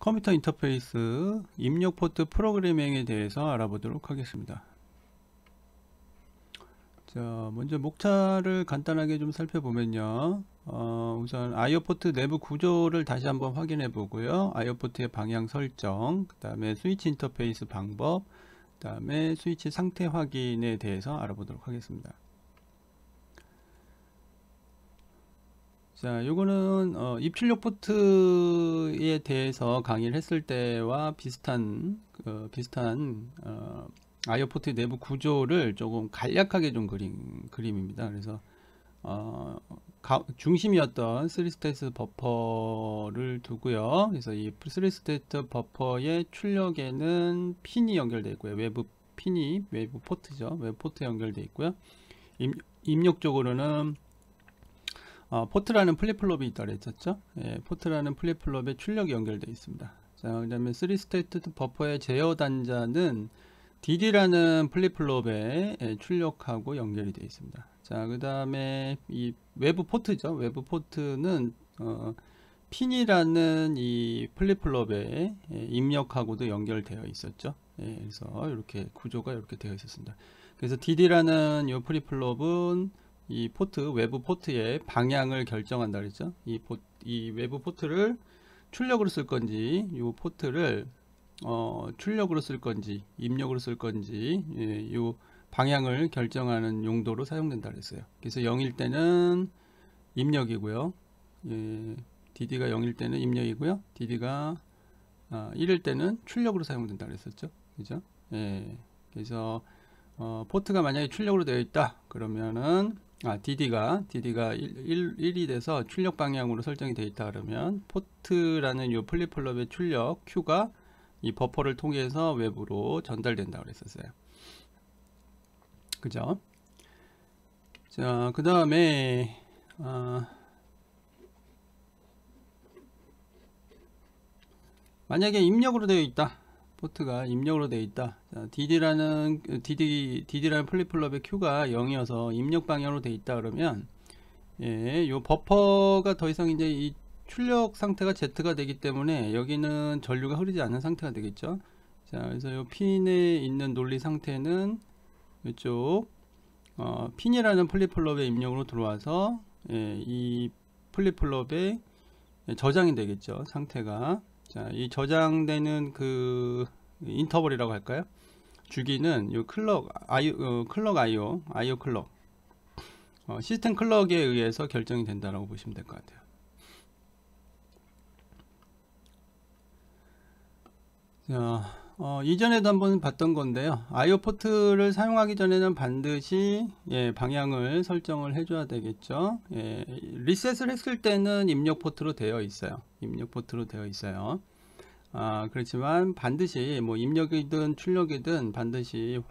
컴퓨터 인터페이스 입력 포트 프로그래밍에 대해서 알아보도록 하겠습니다. 자, 먼저 목차를 간단하게 좀 살펴보면요. 우선 IO 포트 내부 구조를 다시 한번 확인해 보고요. IO 포트의 방향 설정, 그 다음에 스위치 인터페이스 방법, 그 다음에 스위치 상태 확인에 대해서 알아보도록 하겠습니다. 자, 요거는 입출력 포트에 대해서 강의를 했을 때와 비슷한 IO 포트 내부 구조를 조금 간략하게 좀 그린 그림입니다. 그래서 중심이었던 3스테이트 버퍼를 두고요. 그래서 이 3스테이트 버퍼의 출력에는 핀이 연결되어 있고요. 외부 핀이 외부 포트죠. 외부 포트 연결되어 있고요. 입력 쪽으로는 포트라는 플립플롭이 있다고 했었죠. 예, 포트라는 플립플롭에 출력이 연결되어 있습니다. 자, 그 다음에 3스테이트 버퍼의 제어 단자는 DD라는 플립플롭에 출력하고 연결이 되어 있습니다. 자, 그 다음에 이 외부 포트죠. 외부 포트는 핀이라는 이 플립플롭에 입력하고도 연결되어 있었죠. 예, 그래서 이렇게 구조가 이렇게 되어 있었습니다. 그래서 DD라는 이 플립플롭은 이 포트, 외부 포트의 방향을 결정한다 그랬죠. 이 외부 포트를 출력으로 쓸 건지, 이 포트를 출력으로 쓸 건지, 입력으로 쓸 건지, 이 방향을 결정하는 용도로 사용된다 그랬어요. 그래서 0일 때는 입력이고요. 예, DD가 0일 때는 입력이고요. DD가 1일 때는 출력으로 사용된다 그랬었죠. 그죠? 예, 그래서 포트가 만약에 출력으로 되어 있다 그러면은 DD가 1이 돼서 출력 방향으로 설정이 되어 있다 그러면 포트라는 이 플립플롭의 출력 Q가 이 버퍼를 통해서 외부로 전달된다 그랬었어요. 그죠? 자, 그 다음에 만약에 입력으로 되어 있다. 포트가 입력으로 되어 있다. 자, DD라는 플립플롭의 Q가 0이어서 입력 방향으로 되어 있다 그러면 예, 요 버퍼가 더 이상 이제 이 출력 상태가 Z가 되기 때문에 여기는 전류가 흐르지 않는 상태가 되겠죠. 자, 그래서 요 핀에 있는 논리 상태는 이쪽 핀이라는 플립플롭의 입력으로 들어와서 예, 이 플립플롭에 저장이 되겠죠. 상태가. 자, 이 저장되는 그 인터벌이라고 할까요? 주기는 이 클럭 IO 클럭 시스템 클럭에 의해서 결정이 된다라고 보시면 될 것 같아요. 자, 이전에도 한번 봤던 건데요. IO 포트를 사용하기 전에는 반드시 방향을 설정을 해줘야 되겠죠. 리셋을 했을 때는 입력 포트로 되어 있어요. 입력 포트로 되어 있어요. 그렇지만 반드시 뭐 입력이든 출력이든 반드시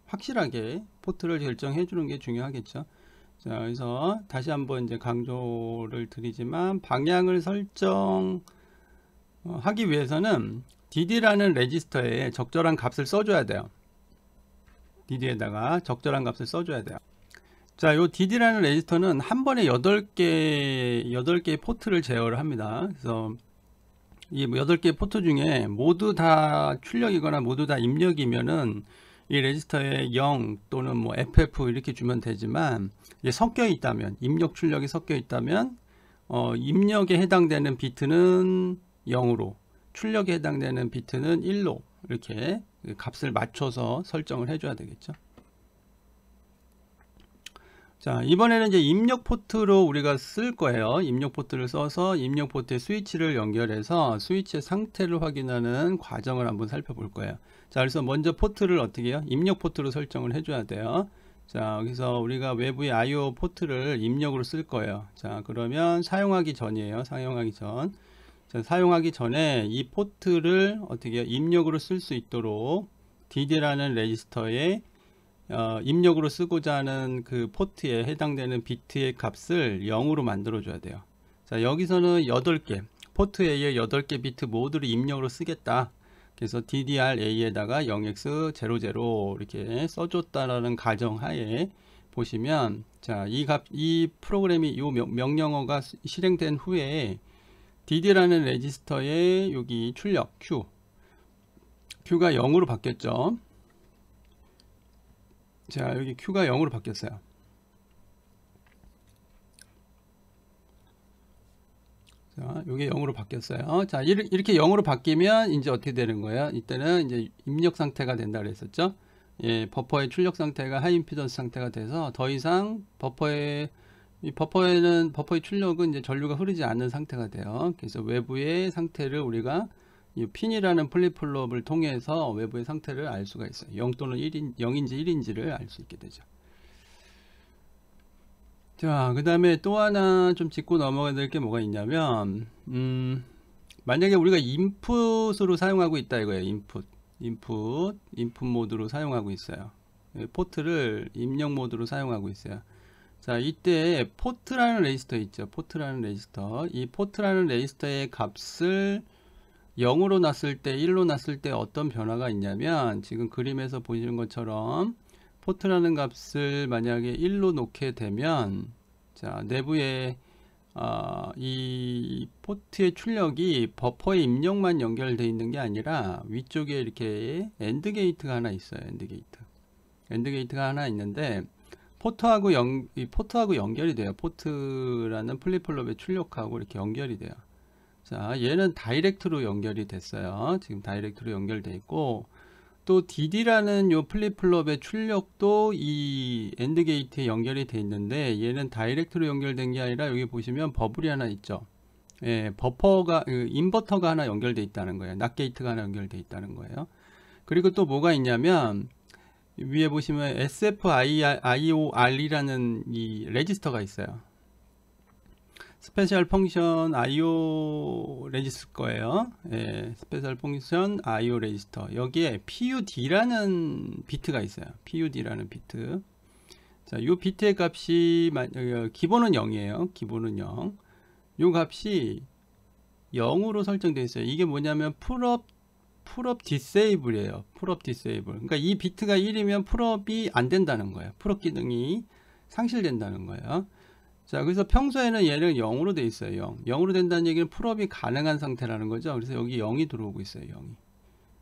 확실하게 포트를 결정해 주는 게 중요하겠죠. 자, 그래서 다시 한번 이제 강조를 드리지만 방향을 설정하기 위해서는 DD라는 레지스터에 적절한 값을 써줘야 돼요. DD에다가 적절한 값을 써줘야 돼요. 자, 요 DD라는 레지스터는 한 번에 8개의 포트를 제어를 합니다. 그래서 이 8개의 포트 중에 모두 다 출력이거나 모두 다 입력이면은 이 레지스터에 0 또는 뭐 FF 이렇게 주면 되지만 이게 섞여 있다면, 입력 출력이 섞여 있다면 입력에 해당되는 비트는 0으로, 출력에 해당되는 비트는 1로 이렇게 값을 맞춰서 설정을 해줘야 되겠죠. 자, 이번에는 이제 입력 포트로 우리가 쓸 거예요. 입력 포트를 써서 입력 포트에 스위치를 연결해서 스위치의 상태를 확인하는 과정을 한번 살펴볼 거예요. 자, 그래서 먼저 포트를 어떻게 해요? 입력 포트로 설정을 해줘야 돼요. 자, 여기서 우리가 외부의 IO 포트를 입력으로 쓸 거예요. 자, 그러면 사용하기 전이에요. 사용하기 전. 자, 사용하기 전에 이 포트를 어떻게 해요? 입력으로 쓸 수 있도록 DD라는 레지스터에 입력으로 쓰고자 하는 그 포트에 해당되는 비트의 값을 0으로 만들어 줘야 돼요. 자, 여기서는 8개 포트 A의 8개 비트 모두를 입력으로 쓰겠다. 그래서 DDR-A에다가 0x00 이렇게 써줬다라는 가정하에 보시면, 자, 이 프로그램이 이 명령어가 실행된 후에 DD라는 레지스터의 여기 출력 Q가 0으로 바뀌었죠. 자, 여기 Q가 0으로 바뀌었어요. 자, 이게 0으로 바뀌었어요. 자, 이렇게 0으로 바뀌면 이제 어떻게 되는 거예요? 이때는 이제 입력 상태가 된다 그랬었죠. 예, 버퍼의 출력 상태가 하이 임피던스 상태가 돼서 더 이상 버퍼의 출력은 이제 전류가 흐르지 않는 상태가 돼요. 그래서 외부의 상태를 우리가 이 핀이라는 플립플롭을 통해서 외부의 상태를 알 수가 있어요. 0 또는 0인지 1인지를 알 수 있게 되죠. 자, 그 다음에 또 하나 좀 짚고 넘어가야 될 게 뭐가 있냐면, 만약에 우리가 인풋으로 사용하고 있다 이거예요. 인풋 모드로 사용하고 있어요. 포트를 입력 모드로 사용하고 있어요. 자, 이때 포트라는 레지스터 있죠. 포트라는 레지스터. 이 포트라는 레지스터의 값을 0으로 놨을 때, 1로 놨을 때 어떤 변화가 있냐면, 지금 그림에서 보시는 것처럼 포트라는 값을 만약에 1로 놓게 되면, 자, 내부에 이 포트의 출력이 버퍼의 입력만 연결되어 있는 게 아니라 위쪽에 이렇게 엔드 게이트가 하나 있어요. 엔드 게이트가 하나 있는데 포트하고 연결이 돼요. 포트라는 플립플롭의 출력하고 이렇게 연결이 돼요. 자, 얘는 다이렉트로 연결이 됐어요. 지금 다이렉트로 연결되어 있고, 또 DD라는 요 플립플롭의 출력도 이 엔드 게이트에 연결이 되어 있는데, 얘는 다이렉트로 연결된 게 아니라 여기 보시면 버블이 하나 있죠. 예, 인버터가 하나 연결되어 있다는 거예요. 낫 게이트가 하나 연결되어 있다는 거예요. 그리고 또 뭐가 있냐면 위에 보시면 SFIOR이라는 이 레지스터가 있어요. 스페셜 펑션 IO 레지스터 거예요. 예, 스페셜 펑션 IO 레지스터. 여기에 PUD라는 비트가 있어요. PUD라는 비트. 자, 이 비트의 값이 기본은 0이에요. 기본은 0. 이 값이 0으로 설정되어 있어요. 이게 뭐냐면 풀업 디세이블이에요. 풀업 디세이블. 그러니까 이 비트가 1이면 풀업이 안 된다는 거예요. 풀업 기능이 상실된다는 거예요. 자, 그래서 평소에는 얘는 0으로 돼 있어요. 0으로 된다는 얘기는 풀업이 가능한 상태라는 거죠. 그래서 여기 0이 들어오고 있어요. 0이.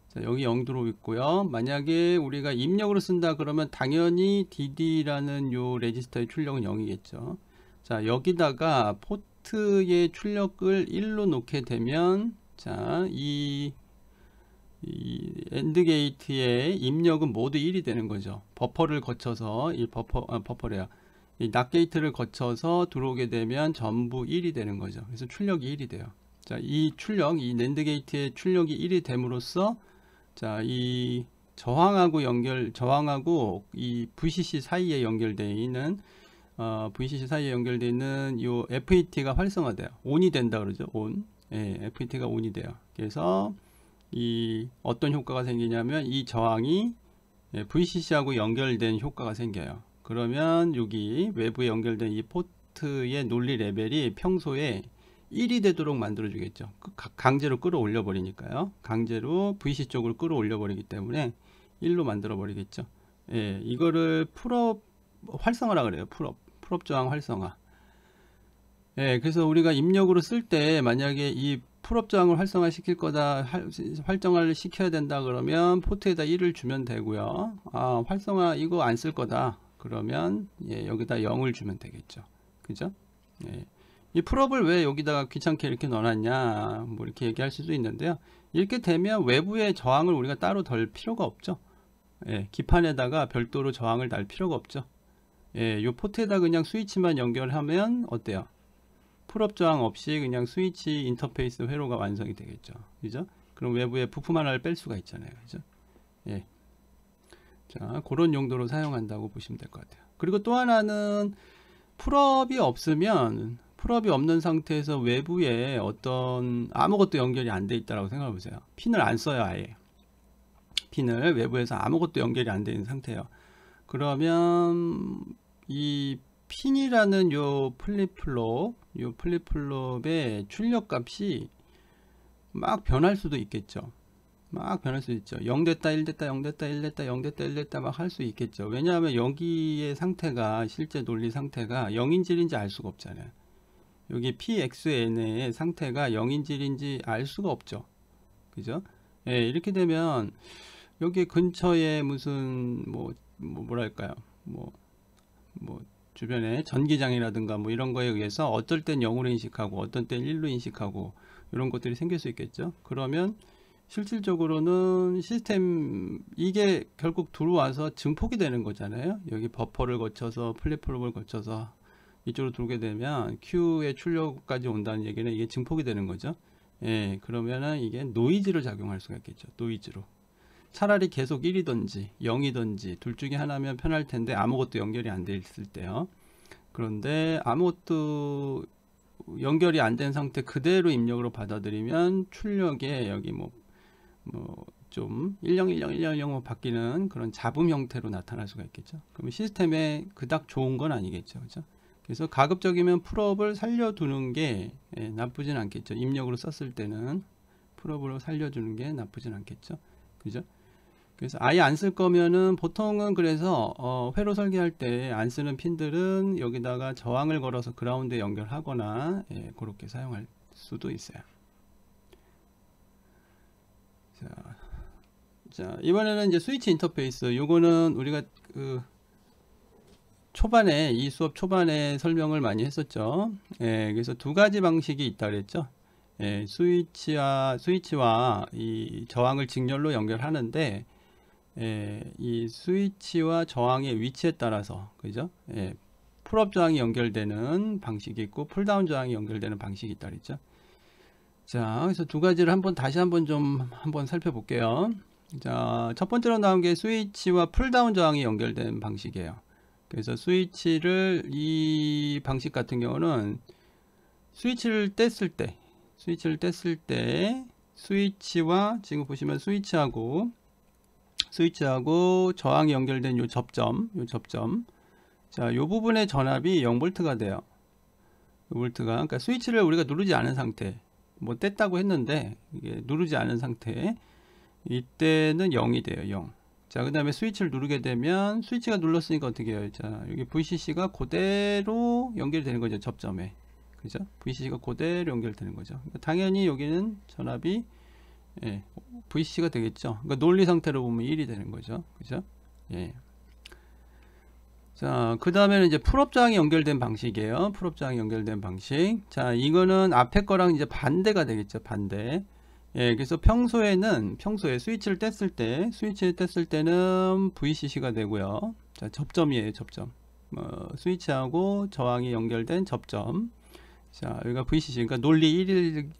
자, 여기 0 들어오고 있고요. 만약에 우리가 입력으로 쓴다 그러면 당연히 DD라는 요 레지스터의 출력은 0이겠죠. 자, 여기다가 포트의 출력을 1로 놓게 되면, 자, 이 엔드 게이트의 입력은 모두 1이 되는 거죠. 버퍼를 거쳐서 버퍼래요. 이 낫 게이트를 거쳐서 들어오게 되면 전부 1이 되는 거죠. 그래서 출력이 1이 돼요. 자, 이 낸드 게이트의 출력이 1이 됨으로써, 자, 이 저항하고 이 VCC 사이에 연결되어 있는 요 FET가 활성화돼요. 온이 된다 그러죠. 온. 예, FET가 온이 돼요. 그래서 이 어떤 효과가 생기냐면 이 저항이 VCC하고 연결된 효과가 생겨요. 그러면 여기 외부에 연결된 이 포트의 논리 레벨이 평소에 1이 되도록 만들어 주겠죠. 강제로 끌어올려 버리니까요. 강제로 VC 쪽으로 끌어올려 버리기 때문에 1로 만들어 버리겠죠. 예, 이거를 풀업 활성화라 그래요. 풀업 저항 활성화. 예, 그래서 우리가 입력으로 쓸 때 만약에 이 풀업 저항을 활성화시킬 거다, 활성화를 시켜야 된다 그러면 포트에다 1을 주면 되고요. 아, 활성화 이거 안 쓸 거다 그러면 예, 여기다 0을 주면 되겠죠. 그죠? 예. 이 풀업을 왜 여기다가 귀찮게 이렇게 넣어놨냐 뭐 이렇게 얘기할 수도 있는데요. 이렇게 되면 외부의 저항을 우리가 따로 덜 필요가 없죠. 예, 기판에다가 별도로 저항을 달 필요가 없죠. 예, 요 포트에다 그냥 스위치만 연결하면 어때요? 풀업 저항 없이 그냥 스위치 인터페이스 회로가 완성이 되겠죠. 그죠? 그럼 외부에 부품 하나를 뺄 수가 있잖아요. 그죠? 예. 자, 그런 용도로 사용한다고 보시면 될 것 같아요. 그리고 또 하나는 풀업이 없는 상태에서 외부에 어떤 아무것도 연결이 안 돼 있다라고 생각해 보세요. 핀을 안 써요. 아예. 핀을 외부에서 아무것도 연결이 안 되는 상태예요. 그러면 이 핀이라는 요 플립플롭의 출력 값이 막 변할 수도 있겠죠. 0 됐다 1 됐다 0 됐다 1 됐다 0 됐다 1 됐다 막 할 수 있겠죠. 왜냐하면 여기의 상태가 실제 논리 상태가 0인지 1인지 알 수가 없잖아요. 여기 PXN의 상태가 0인지 1인지 알 수가 없죠. 그죠? 예, 이렇게 되면 여기 근처에 무슨 뭐랄까요? 뭐 주변에 전기장이라든가 뭐 이런 거에 의해서 어떨 땐 0으로 인식하고 어떤 땐 1로 인식하고 이런 것들이 생길 수 있겠죠. 그러면 실질적으로는 시스템 이게 결국 들어와서 증폭이 되는 거잖아요. 여기 버퍼를 거쳐서 플립플롭을 거쳐서 이쪽으로 돌게 되면 Q의 출력까지 온다는 얘기는 이게 증폭이 되는 거죠. 예, 그러면은 이게 노이즈를 작용할 수가 있겠죠. 노이즈로. 차라리 계속 1이든지 0이든지 둘 중에 하나면 편할 텐데 아무것도 연결이 안 돼 있을 때요. 그런데 아무것도 연결이 안 된 상태 그대로 입력으로 받아들이면 출력에 여기 좀 10101010 바뀌는 그런 잡음 형태로 나타날 수가 있겠죠. 그러면 시스템에 그닥 좋은 건 아니겠죠. 그죠? 그래서 가급적이면 풀업을 살려두는 게 나쁘진 않겠죠. 입력으로 썼을 때는 풀업으로 살려주는 게 나쁘진 않겠죠. 그죠? 그래서 아예 안 쓸 거면은 보통은 그래서 회로 설계할 때 안 쓰는 핀들은 여기다가 저항을 걸어서 그라운드에 연결하거나 그렇게 사용할 수도 있어요. 자, 이번에는 이제 스위치 인터페이스. 요거는 우리가 초반에 이 수업 초반에 설명을 많이 했었죠. 그래서 두 가지 방식이 있다 그랬죠. 스위치와 이 저항을 직렬로 연결하는데 이 스위치와 저항의 위치에 따라서 그죠? 풀업 저항이 연결되는 방식이 있고 풀다운 저항이 연결되는 방식이 있다 그랬죠. 자, 그래서 두 가지를 다시 한번 살펴볼게요. 자, 첫 번째로 나온 게 스위치와 풀다운 저항이 연결된 방식이에요. 그래서 이 방식 같은 경우는 스위치를 뗐을 때 스위치와 지금 보시면 스위치하고 저항이 연결된 요 접점 자, 요 부분의 전압이 0V가 돼요. 0V가 그러니까 스위치를 우리가 누르지 않은 상태 뗐다고 했는데 이게 누르지 않은 상태 이때는 0이 돼요. 0. 자, 그 다음에 스위치를 누르게 되면 스위치가 눌렀으니까 어떻게 해요? 자, 여기 VCC가 그대로 연결되는 거죠. 접점에. 그죠? VCC가 그대로 연결되는 거죠. 그러니까 당연히 여기는 전압이 VCC가 되겠죠. 그러니까 논리 상태로 보면 1이 되는 거죠. 그죠? 예. 자, 그 다음에는 이제 풀업 저항이 연결된 방식이에요. 풀업 저항이 연결된 방식. 자, 이거는 앞에 거랑 이제 반대가 되겠죠. 반대. 그래서 평소에 스위치를 뗐을 때는 VCC가 되고요. 자, 접점이에요. 접점. 스위치하고 저항이 연결된 접점. 자, 여기가 VCC, 그러니까 논리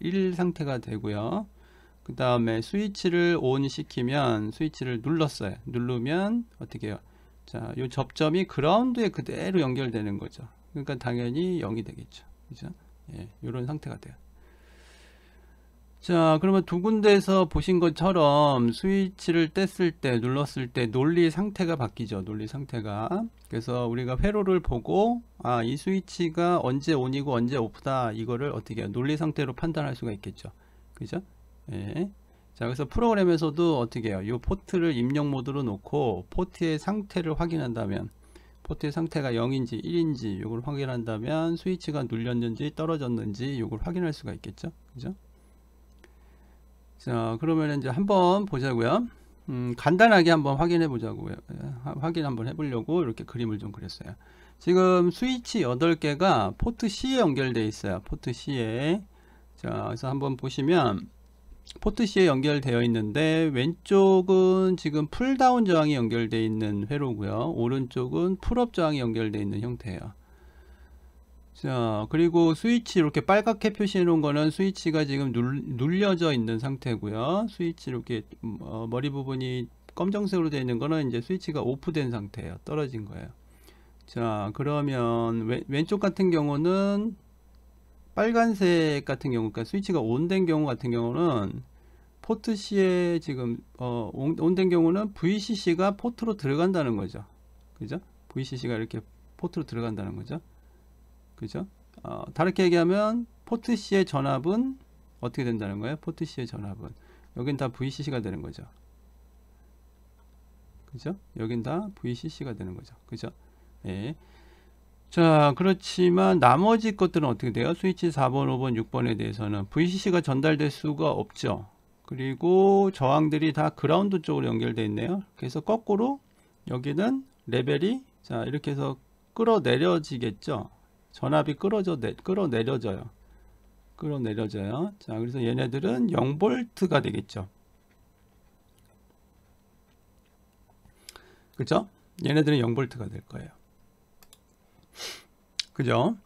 1 상태가 되고요. 그 다음에 스위치를 ON 시키면 스위치를 누르면 어떻게 해요? 자, 이 접점이 그라운드에 그대로 연결되는 거죠. 그러니까 당연히 0이 되겠죠. 그죠? 이런 상태가 돼요. 자, 그러면 두 군데에서 보신 것처럼 스위치를 뗐을 때, 눌렀을 때 논리 상태가 바뀌죠. 논리 상태가. 그래서 우리가 회로를 보고 이 스위치가 언제 ON이고 언제 OFF다 이거를 어떻게 해요? 논리 상태로 판단할 수가 있겠죠. 그죠? 자, 그래서 프로그램에서도 어떻게 해요? 이 포트를 입력 모드로 놓고 포트의 상태를 확인한다면 포트의 상태가 0인지 1인지 이걸 확인한다면 스위치가 눌렸는지 떨어졌는지 이걸 확인할 수가 있겠죠. 그죠? 자, 그러면 이제 한번 보자고요. 간단하게 한번 확인해 보자고요. 확인 한번 해보려고 이렇게 그림을 좀 그렸어요. 지금 스위치 8개가 포트 C에 연결되어 있어요. 포트 C에. 자, 그래서 한번 보시면 포트 C에 연결되어 있는데 왼쪽은 지금 풀다운 저항이 연결되어 있는 회로고요. 오른쪽은 풀업 저항이 연결되어 있는 형태예요. 자, 그리고 스위치 이렇게 빨갛게 표시해 놓은 거는 스위치가 지금 눌려져 있는 상태고요. 스위치 이렇게 머리 부분이 검정색으로 되어 있는 거는 이제 스위치가 오프된 상태예요. 떨어진 거예요. 자, 그러면 왼쪽 같은 경우는 빨간색 같은 경우, 그러니까 스위치가 온된 경우 같은 경우는 포트 C에 지금 온된 경우는 VCC가 포트로 들어간다는 거죠. 그죠? VCC가 이렇게 포트로 들어간다는 거죠. 그죠? 다르게 얘기하면 포트 C의 전압은 어떻게 된다는 거예요? 포트 C의 전압은 여긴 다 VCC가 되는 거죠. 그죠? 여긴 다 VCC가 되는 거죠. 그죠? 예. 자, 그렇지만 나머지 것들은 어떻게 돼요? 스위치 4번, 5번, 6번에 대해서는 VCC가 전달될 수가 없죠. 그리고 저항들이 다 그라운드 쪽으로 연결되어 있네요. 그래서 거꾸로 여기는 레벨이 자 이렇게 해서 끌어내려지겠죠. 전압이 끌어내려져요. 끌어내려져요. 자, 그래서 얘네들은 0V가 되겠죠. 그죠? 얘네들은 0V가 될 거예요. 그죠?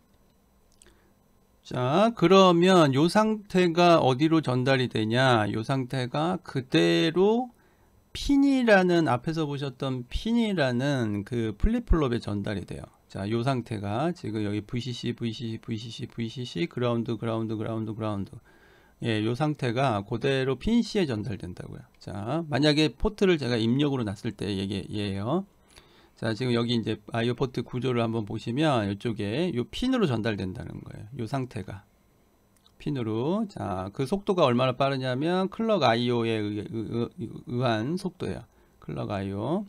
자, 그러면 요 상태가 어디로 전달이 되냐? 요 상태가 그대로 핀이라는 앞에서 보셨던 핀이라는 그 플립플롭에 전달이 돼요. 자, 요 상태가 지금 여기 VCC, VCC, VCC, VCC, 그라운드, 그라운드, 그라운드, 그라운드. 예, 요 상태가 그대로 핀 C에 전달된다고요. 자, 만약에 포트를 제가 입력으로 놨을 때 얘예요. 자, 지금 여기 이제 IO 포트 구조를 한번 보시면 이쪽에 요 핀으로 전달된다는 거예요. 요 상태가 핀으로. 자, 그 속도가 얼마나 빠르냐면 클럭 IO에 의한 속도예요. 클럭 IO.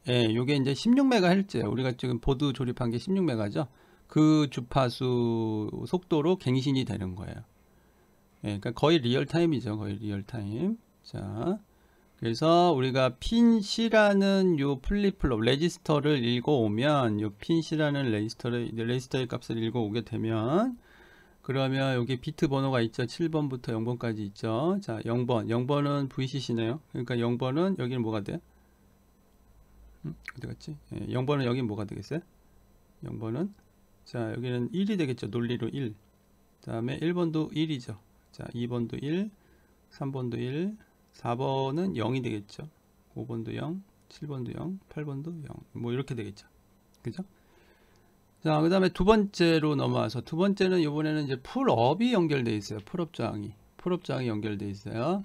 예, 요게 이제 16MHz예요. 우리가 지금 보드 조립한 게 16MHz죠. 그 주파수 속도로 갱신이 되는 거예요. 예, 그러니까 거의 리얼타임이죠. 거의 리얼타임. 자, 그래서 우리가 핀 C라는 요 플립플롭 레지스터를 읽어오면 요 핀 C라는 레지스터의 값을 읽어오게 되면 그러면 여기 비트 번호가 있죠. 7번부터 0번까지 있죠. 자, 0번은 VCC네요. 그러니까 0번은 여기는 뭐가 돼요? 어디 갔지? 예, 0번은 여기는 뭐가 되겠어요? 0번은 자, 여기는 1이 되겠죠. 논리로 1. 그 다음에 1번도 1이죠. 자, 2번도 1, 3번도 1, 4번은 0이 되겠죠. 5번도 0, 7번도 0, 8번도 0. 뭐 이렇게 되겠죠. 그죠? 자, 그 다음에 두 번째로 넘어와서 두 번째는 이번에는 이제 풀업이 연결되어 있어요. 풀업 저항이 연결되어 있어요.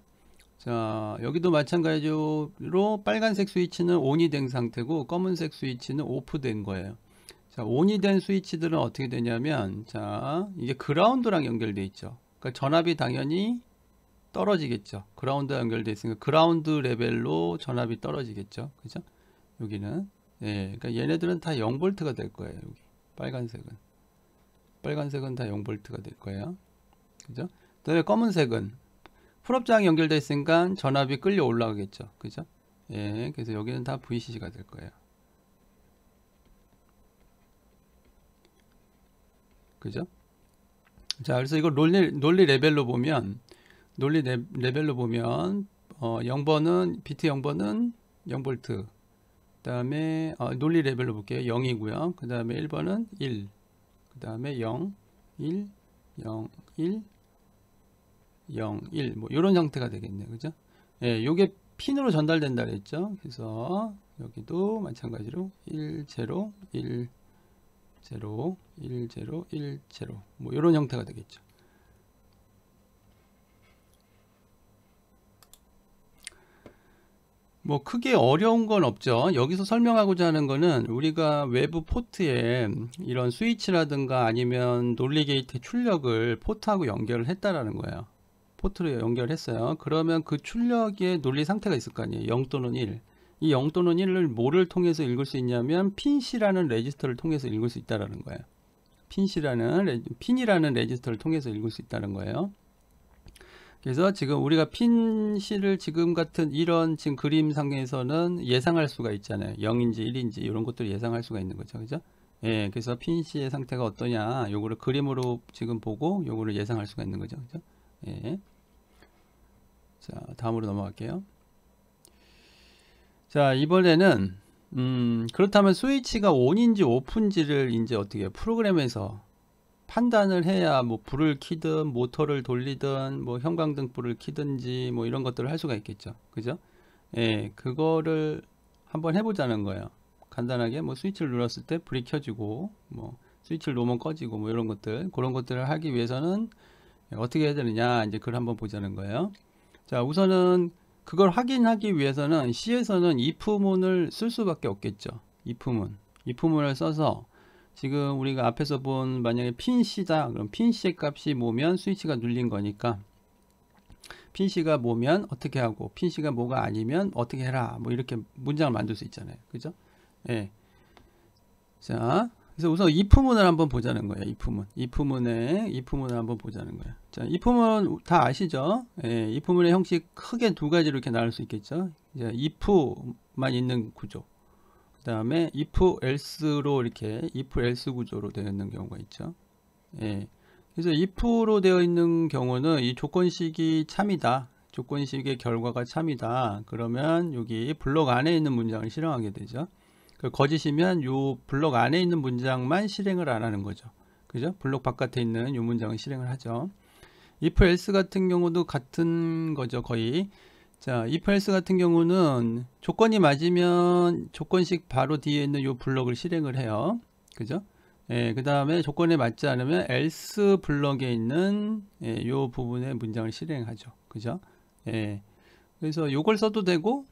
자, 여기도 마찬가지로 빨간색 스위치는 ON이 된 상태고 검은색 스위치는 오프된 거예요. 자, ON이 된 스위치들은 어떻게 되냐면 자, 이게 그라운드랑 연결되어 있죠. 그러니까 전압이 당연히 떨어지겠죠. 그라운드와 연결되어 있으니까 그라운드 레벨로 전압이 떨어지겠죠. 그죠? 여기는 예, 그러니까 얘네들은 다 0V가 될 거예요. 여기 빨간색은 다 0V가 될 거예요. 그죠? 그다음에 검은색은 풀업장이 연결되어 있으니까 전압이 끌려 올라가겠죠. 그죠? 예, 그래서 여기는 다 VCC가 될 거예요. 그죠? 자, 그래서 이거 논리 레벨로 보면 0번은 비트 0번은 0V. 그 다음에 논리 레벨로 볼게요. 0이고요. 그 다음에 1번은 1. 그 다음에 0, 1, 0, 1, 0, 1. 뭐 이런 형태가 되겠네요. 그죠? 예, 요게 핀으로 전달된다 그랬죠. 그래서 여기도 마찬가지로 1, 0, 1, 0, 1, 0, 1, 0. 뭐 이런 형태가 되겠죠. 뭐 크게 어려운 건 없죠. 여기서 설명하고자 하는 거는 우리가 외부 포트에 이런 스위치라든가 아니면 논리 게이트 출력을 포트하고 연결을 했다라는 거예요. 포트로 연결했어요. 그러면 그 출력의 논리 상태가 있을 거 아니에요. 0 또는 1. 이 0 또는 1을 뭐를 통해서 읽을 수 있냐면 핀C라는 레지스터를 통해서 읽을 수 있다라는 거예요. 핀이라는 레지스터를 통해서 읽을 수 있다는 거예요. 그래서 지금 우리가 핀C를 지금 같은 이런 지금 그림상에서는 예상할 수가 있잖아요. 0인지 1인지 이런 것들을 예상할 수가 있는 거죠. 그죠? 예, 그래서 핀C의 상태가 어떠냐, 요거를 그림으로 지금 보고 요거를 예상할 수가 있는 거죠. 그죠? 예. 자, 다음으로 넘어갈게요. 자, 이번에는 그렇다면 스위치가 ON인지 OFF인지를 이제 어떻게 해요? 프로그램에서 판단을 해야 뭐 불을 켜든 모터를 돌리든 뭐 형광등 불을 켜든지 뭐 이런 것들을 할 수가 있겠죠. 그죠? 예, 그거를 한번 해보자는 거예요. 간단하게 뭐 스위치를 눌렀을 때 불이 켜지고 뭐 스위치를 놓으면 꺼지고 뭐 이런 것들, 그런 것들을 하기 위해서는 어떻게 해야 되느냐, 이제 그걸 한번 보자는 거예요. 자, 우선은 그걸 확인하기 위해서는 C에서는 if문을 쓸 수밖에 없겠죠. if문을 써서 지금 우리가 앞에서 본 만약에 핀C다. 그럼 핀C의 값이 뭐면 스위치가 눌린 거니까 핀C가 뭐면 어떻게 하고 핀C가 뭐가 아니면 어떻게 해라. 뭐 이렇게 문장을 만들 수 있잖아요. 그죠? 예. 자, 그래서 우선 if문을 한번 보자는 거예요. if문을 한번 보자는 거예요. 자, if문 다 아시죠? 예, if문의 형식 크게 두 가지로 이렇게 나눌 수 있겠죠. 이제 if만 있는 구조. 그 다음에 if else로 이렇게 if else 구조로 되어 있는 경우가 있죠. 예. 그래서 if로 되어 있는 경우는 이 조건식이 참이다. 조건식의 결과가 참이다. 그러면 여기 블록 안에 있는 문장을 실행하게 되죠. 거짓이면 요 블록 안에 있는 문장만 실행을 안 하는 거죠. 그죠? 블록 바깥에 있는 요 문장은 실행을 하죠. if else 같은 경우도 같은 거죠, 거의. 자, if else 같은 경우는 조건이 맞으면 조건식 바로 뒤에 있는 요 블록을 실행을 해요. 그죠? 예, 그 다음에 조건에 맞지 않으면 else 블럭에 있는 예, 요 부분의 문장을 실행하죠. 그죠? 예. 그래서 요걸 써도 되고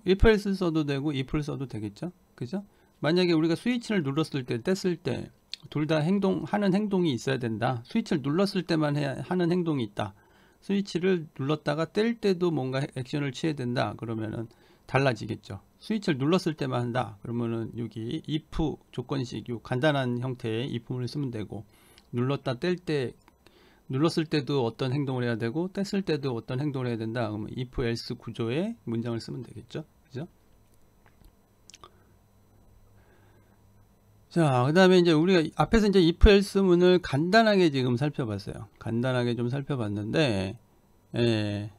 if else 써도 되고 if를 써도 되겠죠. 그죠? 만약에 우리가 스위치를 눌렀을 때, 뗐을 때 둘 다 하는 행동이 있어야 된다. 스위치를 눌렀을 때만 하는 행동이 있다. 스위치를 눌렀다가 뗄 때도 뭔가 액션을 취해야 된다. 그러면은 달라지겠죠. 스위치를 눌렀을 때만 한다. 그러면은 여기 if 조건식 요 간단한 형태의 if문을 쓰면 되고, 눌렀을 때도 어떤 행동을 해야 되고 뗐을 때도 어떤 행동을 해야 된다. 그러면 if else 구조의 문장을 쓰면 되겠죠. 그죠? 자, 그 다음에 이제 우리가 앞에서 이제 if else 문을 간단하게 지금 살펴봤어요. 간단하게 좀 살펴봤는데, 예.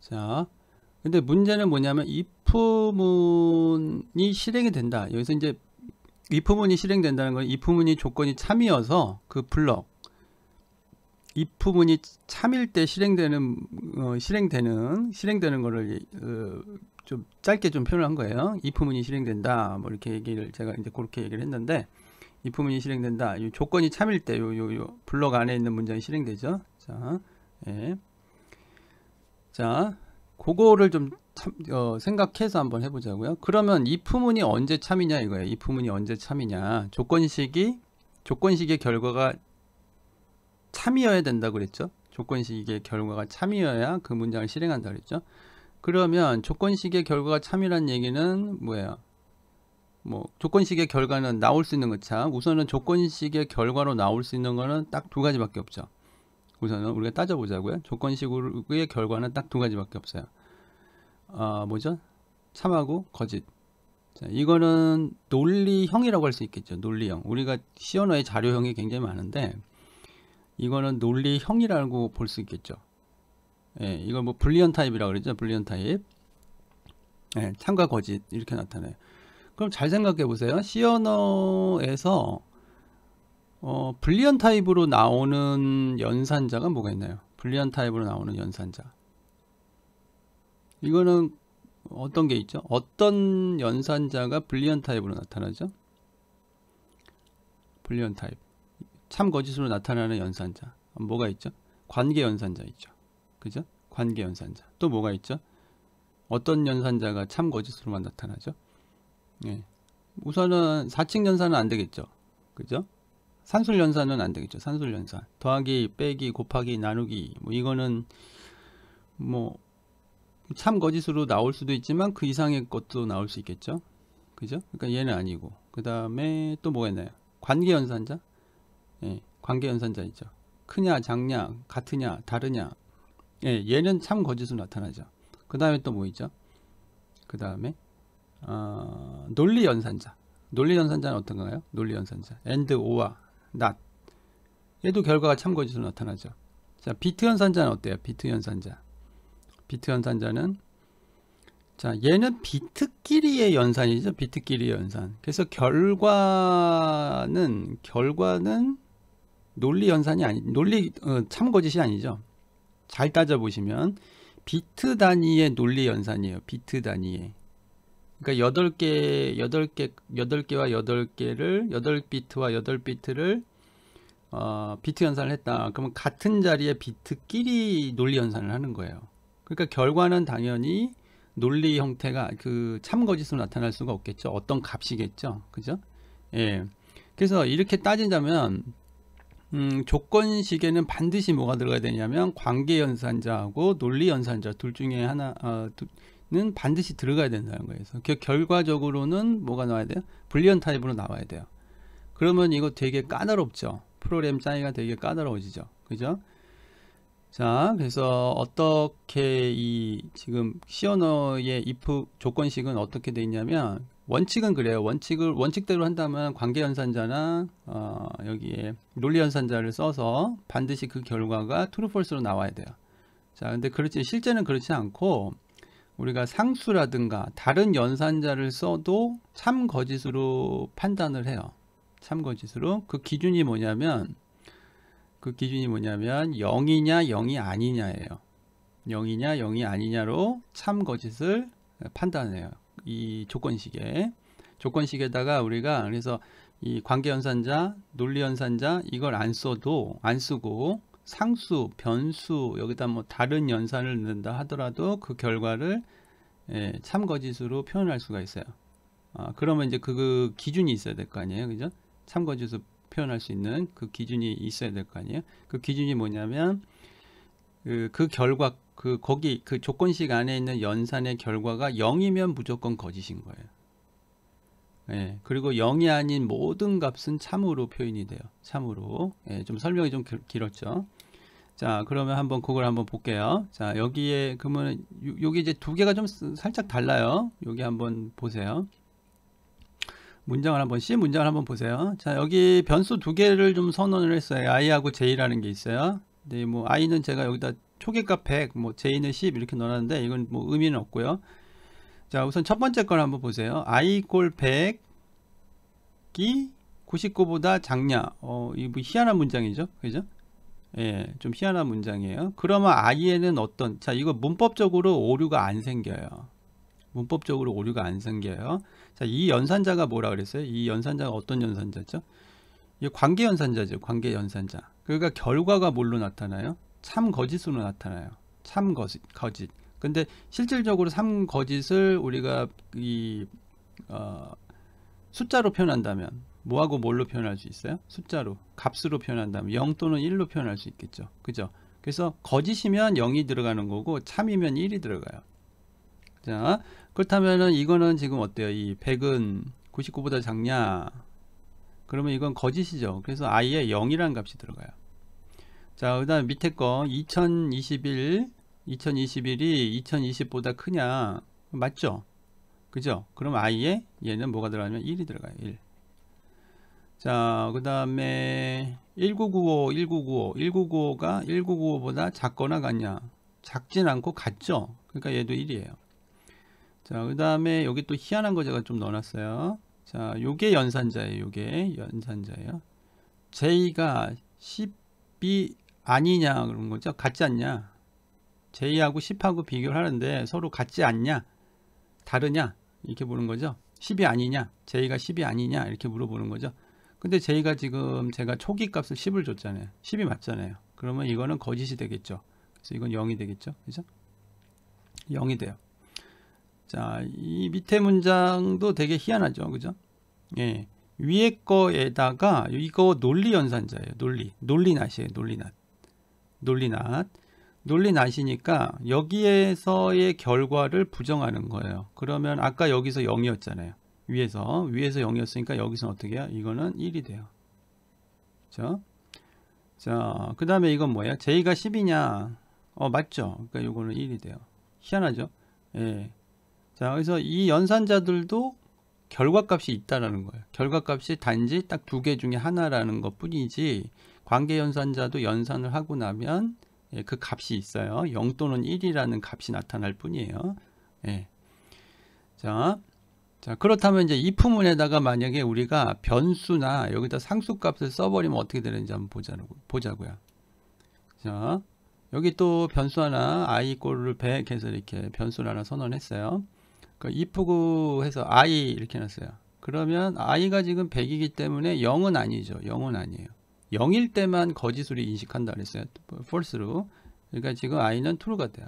자, 근데 문제는 뭐냐면 if문이 실행이 된다. 여기서 이제 if문이 실행된다는 건 if문이 조건이 참이어서 그 블럭 if문이 참일 때 실행되는 거를 좀 짧게 좀 표현을 한 거예요. if문이 실행된다. 뭐 이렇게 제가 이제 그렇게 얘기를 했는데, if문이 실행된다. 이 조건이 참일 때 요 블럭 안에 있는 문장이 실행되죠. 자, 예. 자, 그거를 좀 생각해서 한번 해보자고요. 그러면 if문이 언제 참이냐 이거예요. if문이 언제 참이냐. 조건식의 결과가 참이어야 된다고 그랬죠. 조건식의 결과가 참이어야 그 문장을 실행한다 그랬죠. 그러면 조건식의 결과가 참이란 얘기는 뭐예요? 뭐 조건식의 결과는 나올 수 있는 것 참. 우선은 조건식의 결과로 나올 수 있는 거는 딱 두 가지밖에 없죠. 우선은 우리가 따져보자고요. 조건식의 결과는 딱 두 가지밖에 없어요. 뭐죠? 참하고 거짓. 자, 이거는 논리형이라고 할 수 있겠죠. 논리형. 우리가 C 언어의 자료형이 굉장히 많은데 이거는 논리형이라고 볼 수 있겠죠. 예, 이걸 뭐 불리언 타입이라고 그러죠. 불리언 타입. 예, 참과 거짓 이렇게 나타나요. 그럼 잘 생각해 보세요. C 언어에서 불리언 타입으로 나오는 연산자가 뭐가 있나요? 불리언 타입으로 나오는 연산자. 이거는 어떤 게 있죠? 어떤 연산자가 불리언 타입으로 나타나죠? 불리언 타입. 참 거짓으로 나타나는 연산자. 뭐가 있죠? 관계 연산자 있죠. 그죠? 관계 연산자. 또 뭐가 있죠? 어떤 연산자가 참 거짓으로만 나타나죠? 예. 우선은 4층 연산은 안 되겠죠. 그죠? 산술 연산은 안 되겠죠. 산술 연산. 더하기, 빼기, 곱하기, 나누기. 뭐 이거는 뭐 참 거짓으로 나올 수도 있지만 그 이상의 것도 나올 수 있겠죠. 그죠? 그러니까 얘는 아니고. 그 다음에 또 뭐가 있나요? 관계 연산자? 예, 관계 연산자 있죠. 크냐, 작냐, 같으냐, 다르냐. 예, 얘는 참 거짓으로 나타나죠. 그 다음에 또 뭐 있죠? 그 다음에 논리 연산자. 논리 연산자는 어떤가요? 논리 연산자. and, or와 not. 얘도 결과가 참 거짓으로 나타나죠. 자, 비트 연산자는 어때요? 비트 연산자. 비트 연산자는 자, 얘는 비트끼리의 연산이죠. 비트끼리의 연산. 그래서 결과는 논리 연산이 참 거짓이 아니죠. 잘 따져보시면 비트 단위의 논리 연산이에요. 비트 단위의. 그러니까 8개와 8개를 8비트와 8비트를 비트 연산을 했다. 그러면 같은 자리에 비트끼리 논리 연산을 하는 거예요. 그러니까 결과는 당연히 논리 형태가 그 참 거짓으로 나타날 수가 없겠죠. 어떤 값이겠죠. 그죠? 예. 그래서 이렇게 따지자면 조건식에는 반드시 뭐가 들어가야 되냐면 관계 연산자하고 논리 연산자 둘 중에 하나는 반드시 들어가야 된다는 거예요. 그래서 결과적으로는 뭐가 나와야 돼요? 불리언 타입으로 나와야 돼요. 그러면 이거 되게 까다롭죠. 프로그램 짜기가 되게 까다로워지죠. 그죠? 자, 그래서 어떻게 이 지금 C 언어의 if 조건식은 어떻게 돼 있냐면, 원칙은 그래요. 원칙대로 한다면 관계연산자나 여기에 논리연산자를 써서 반드시 그 결과가 true, false로 나와야 돼요. 자, 근데 실제는 그렇지 않고, 우리가 상수라든가 다른 연산자를 써도 참 거짓으로 판단을 해요. 참 거짓으로. 그 기준이 뭐냐면 0이냐 0이 아니냐예요. 0이냐 0이 아니냐로 참 거짓을 판단해요. 이 조건식에다가 우리가 그래서 이 관계연산자, 논리연산자 이걸 안 쓰고 상수, 변수 여기다 뭐 다른 연산을 넣는다 하더라도 그 결과를 참 거짓으로 표현할 수가 있어요. 그러면 이제 그 기준이 있어야 될 거 아니에요, 그죠? 참 거짓으로 표현할 수 있는 그 기준이 있어야 될 거 아니에요. 그 기준이 뭐냐면 그 결과 거기 그 조건식 안에 있는 연산의 결과가 0이면 무조건 거짓인 거예요. 그리고 0이 아닌 모든 값은 참으로 표현이 돼요. 참으로. 좀 설명이 좀 길었죠. 자, 그러면 그걸 한번 볼게요. 자, 여기에 그러면 여기 이제 두 개가 좀 살짝 달라요. 여기 한번 보세요. C 문장을 한번 보세요. 자, 여기 변수 두 개를 좀 선언을 했어요. i하고 j라는 게 있어요. 근데 뭐 i는 제가 여기다 초기값 100, 뭐 j는 10 이렇게 넣어놨는데 이건 뭐 의미는 없고요. 자, 우선 첫 번째 걸 한번 보세요. i = 100이 99보다 작냐? 이거 뭐 희한한 문장이죠, 그죠? 좀 희한한 문장이에요. 그러면 i에는 자, 이거 문법적으로 오류가 안 생겨요. 자, 이 연산자가 뭐라 그랬어요? 이 연산자가 어떤 연산자죠? 이 관계연산자죠. 관계연산자. 그러니까 결과가 뭘로 나타나요? 참 거짓으로 나타나요. 참 거짓. 근데 실질적으로 참 거짓을 우리가 숫자로 표현한다면 뭐하고 뭘로 표현할 수 있어요? 숫자로, 값으로 표현한다면 0 또는 1로 표현할 수 있겠죠. 그죠? 그래서 거짓이면 0이 들어가는 거고 참이면 1이 들어가요. 자, 그렇다면은 이거는 지금 어때요? 이 100은 99보다 작냐? 그러면 이건 거짓이죠. 그래서 i에 0이라는 값이 들어가요. 자, 그 다음 밑에 거 2021이 2020보다 크냐? 맞죠? 그죠? 그럼 i에 얘는 뭐가 들어가냐면 1이 들어가요. 1. 자, 그 다음에 1995가 1995보다 작거나 같냐? 작진 않고 같죠? 그러니까 얘도 1이에요. 자, 그 다음에 여기 또 희한한 거 제가 좀 넣어놨어요. 자, 요게 연산자예요. j가 10이 아니냐 그런 거죠. 같지 않냐? j하고 10하고 비교를 하는데 서로 같지 않냐? 다르냐? 이렇게 보는 거죠. 10이 아니냐? j가 10이 아니냐? 이렇게 물어보는 거죠. 근데 j가 지금 제가 초기 값을 10을 줬잖아요. 10이 맞잖아요. 그러면 이거는 거짓이 되겠죠. 그래서 이건 0이 되겠죠. 그죠? 0이 돼요. 자, 이 밑에 문장도 되게 희한하죠. 그죠? 위에 거에다가 이거 논리 연산자예요. 논리낫이에요. 논리낫이니까 여기에서의 결과를 부정하는 거예요. 그러면 아까 여기서 0이었잖아요. 위에서 0이었으니까 여기서는 어떻게 해요? 이거는 1이 돼요. 그렇죠? 자, 그 다음에 이건 뭐예요? j가 10이냐? 맞죠? 그러니까 이거는 1이 돼요. 희한하죠? 자, 그래서 이 연산자들도 결과값이 있다라는 거예요. 결과값이 단지 딱 두 개 중에 하나라는 것 뿐이지, 관계연산자도 연산을 하고 나면 그 값이 있어요. 0 또는 1이라는 값이 나타날 뿐이에요. 자, 그렇다면 이제 if문에다가 만약에 우리가 변수나 여기다 상수값을 써버리면 어떻게 되는지 한번 보자고요. 자, 여기 또 변수 하나 i = 100 해서 이렇게 변수를 하나 선언했어요. 그 if 해서 i 이렇게 놨어요. 그러면 i가 지금 100이기 때문에 0은 아니죠. 0은 아니에요. 0일 때만 거짓으로 인식한다 그랬어요. false로. 그러니까 지금 i는 true가 돼요.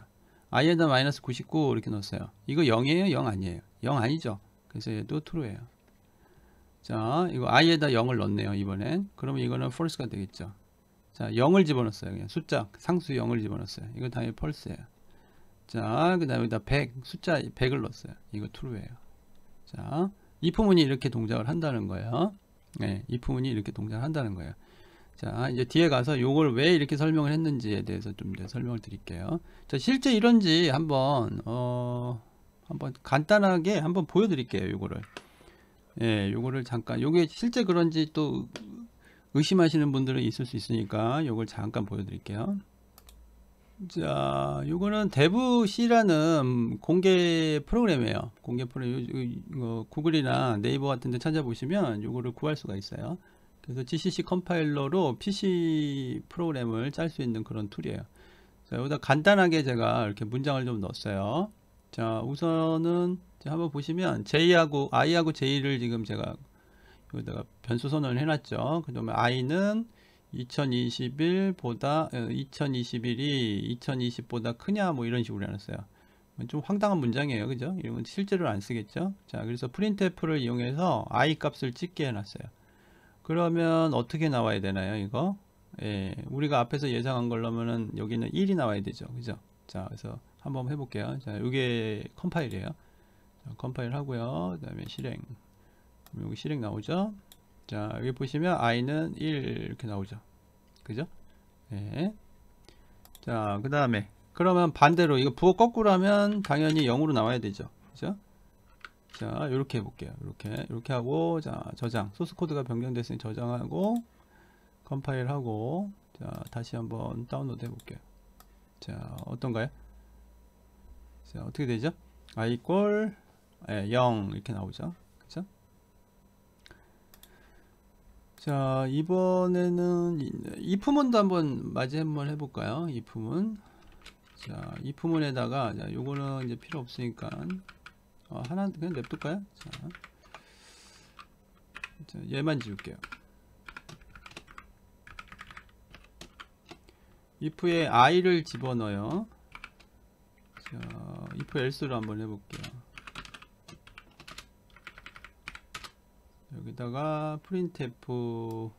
i에다 -99 이렇게 넣었어요. 이거 0이에요? 0 아니에요? 0 아니죠. 그래서 얘도 true예요. 자, 이거 i에다 0을 넣었네요. 이번엔. 그러면 이거는 false가 되겠죠. 자, 0을 집어넣었어요. 그냥 숫자, 상수 0을 집어넣었어요. 이거 당연히 false예요. 자, 그 다음에 여기다 100, 숫자 100을 넣었어요. 이거 true예요. 자, if문이 이렇게 동작을 한다는 거예요. 예, if문이 이렇게 동작을 한다는 거예요. 자, 이제 뒤에 가서 요걸 왜 이렇게 설명을 했는지에 대해서 좀 이제 설명을 드릴게요. 자, 실제 이런지 한번 간단하게 한번 보여드릴게요. 요거를. 예, 요거를 잠깐, 요게 실제 그런지 또 의심하시는 분들은 있을 수 있으니까 요걸 잠깐 보여드릴게요. 자, 요거는 devC라는 공개 프로그램이에요. 공개 프로그램, 구글이나 네이버 같은 데 찾아보시면 요거를 구할 수가 있어요. 그래서 GCC 컴파일러로 PC 프로그램을 짤 수 있는 그런 툴이에요. 자, 여기다 간단하게 제가 이렇게 문장을 좀 넣었어요. 자, 우선은 한번 보시면 i하고 j를 지금 제가 여기다가 변수 선언을 해놨죠. 그 다음에 i는 2021보다 2021이 2020보다 크냐 뭐 이런 식으로 해놨어요. 좀 황당한 문장이에요, 그죠? 이건 실제로 안 쓰겠죠. 자, 그래서 printf를 이용해서 i 값을 찍게 해놨어요. 그러면 어떻게 나와야 되나요, 이거? 예, 우리가 앞에서 예상한 걸로면은 여기는 1이 나와야 되죠, 그죠? 자, 그래서 한번 해볼게요. 자, 이게 컴파일이에요. 자, 컴파일 하고요. 그 다음에 실행. 여기 실행 나오죠? 자, 여기 보시면 i는 1 이렇게 나오죠, 그죠? 예. 자, 그 다음에 그러면 반대로 이거 부호 거꾸로 하면 당연히 0으로 나와야 되죠, 그죠? 자, 이렇게 해볼게요. 이렇게 하고, 자, 저장. 소스 코드가 변경됐으니 저장하고, 컴파일 하고, 자, 다시 한번 다운로드 해볼게요. 자, 어떤가요? 자, 어떻게 되죠? i equal 0 이렇게 나오죠, 그죠? 자, 이번에는 if문도 한번 맞이 한번 해볼까요? if문. 자, if문에다가, 자, 요거는 이제 필요 없으니까. 하나 그냥 냅둘까요? 자, 얘만 지울게요. if에 i를 집어넣어요. 자, if else로 한번 해볼게요. 여기다가 printf로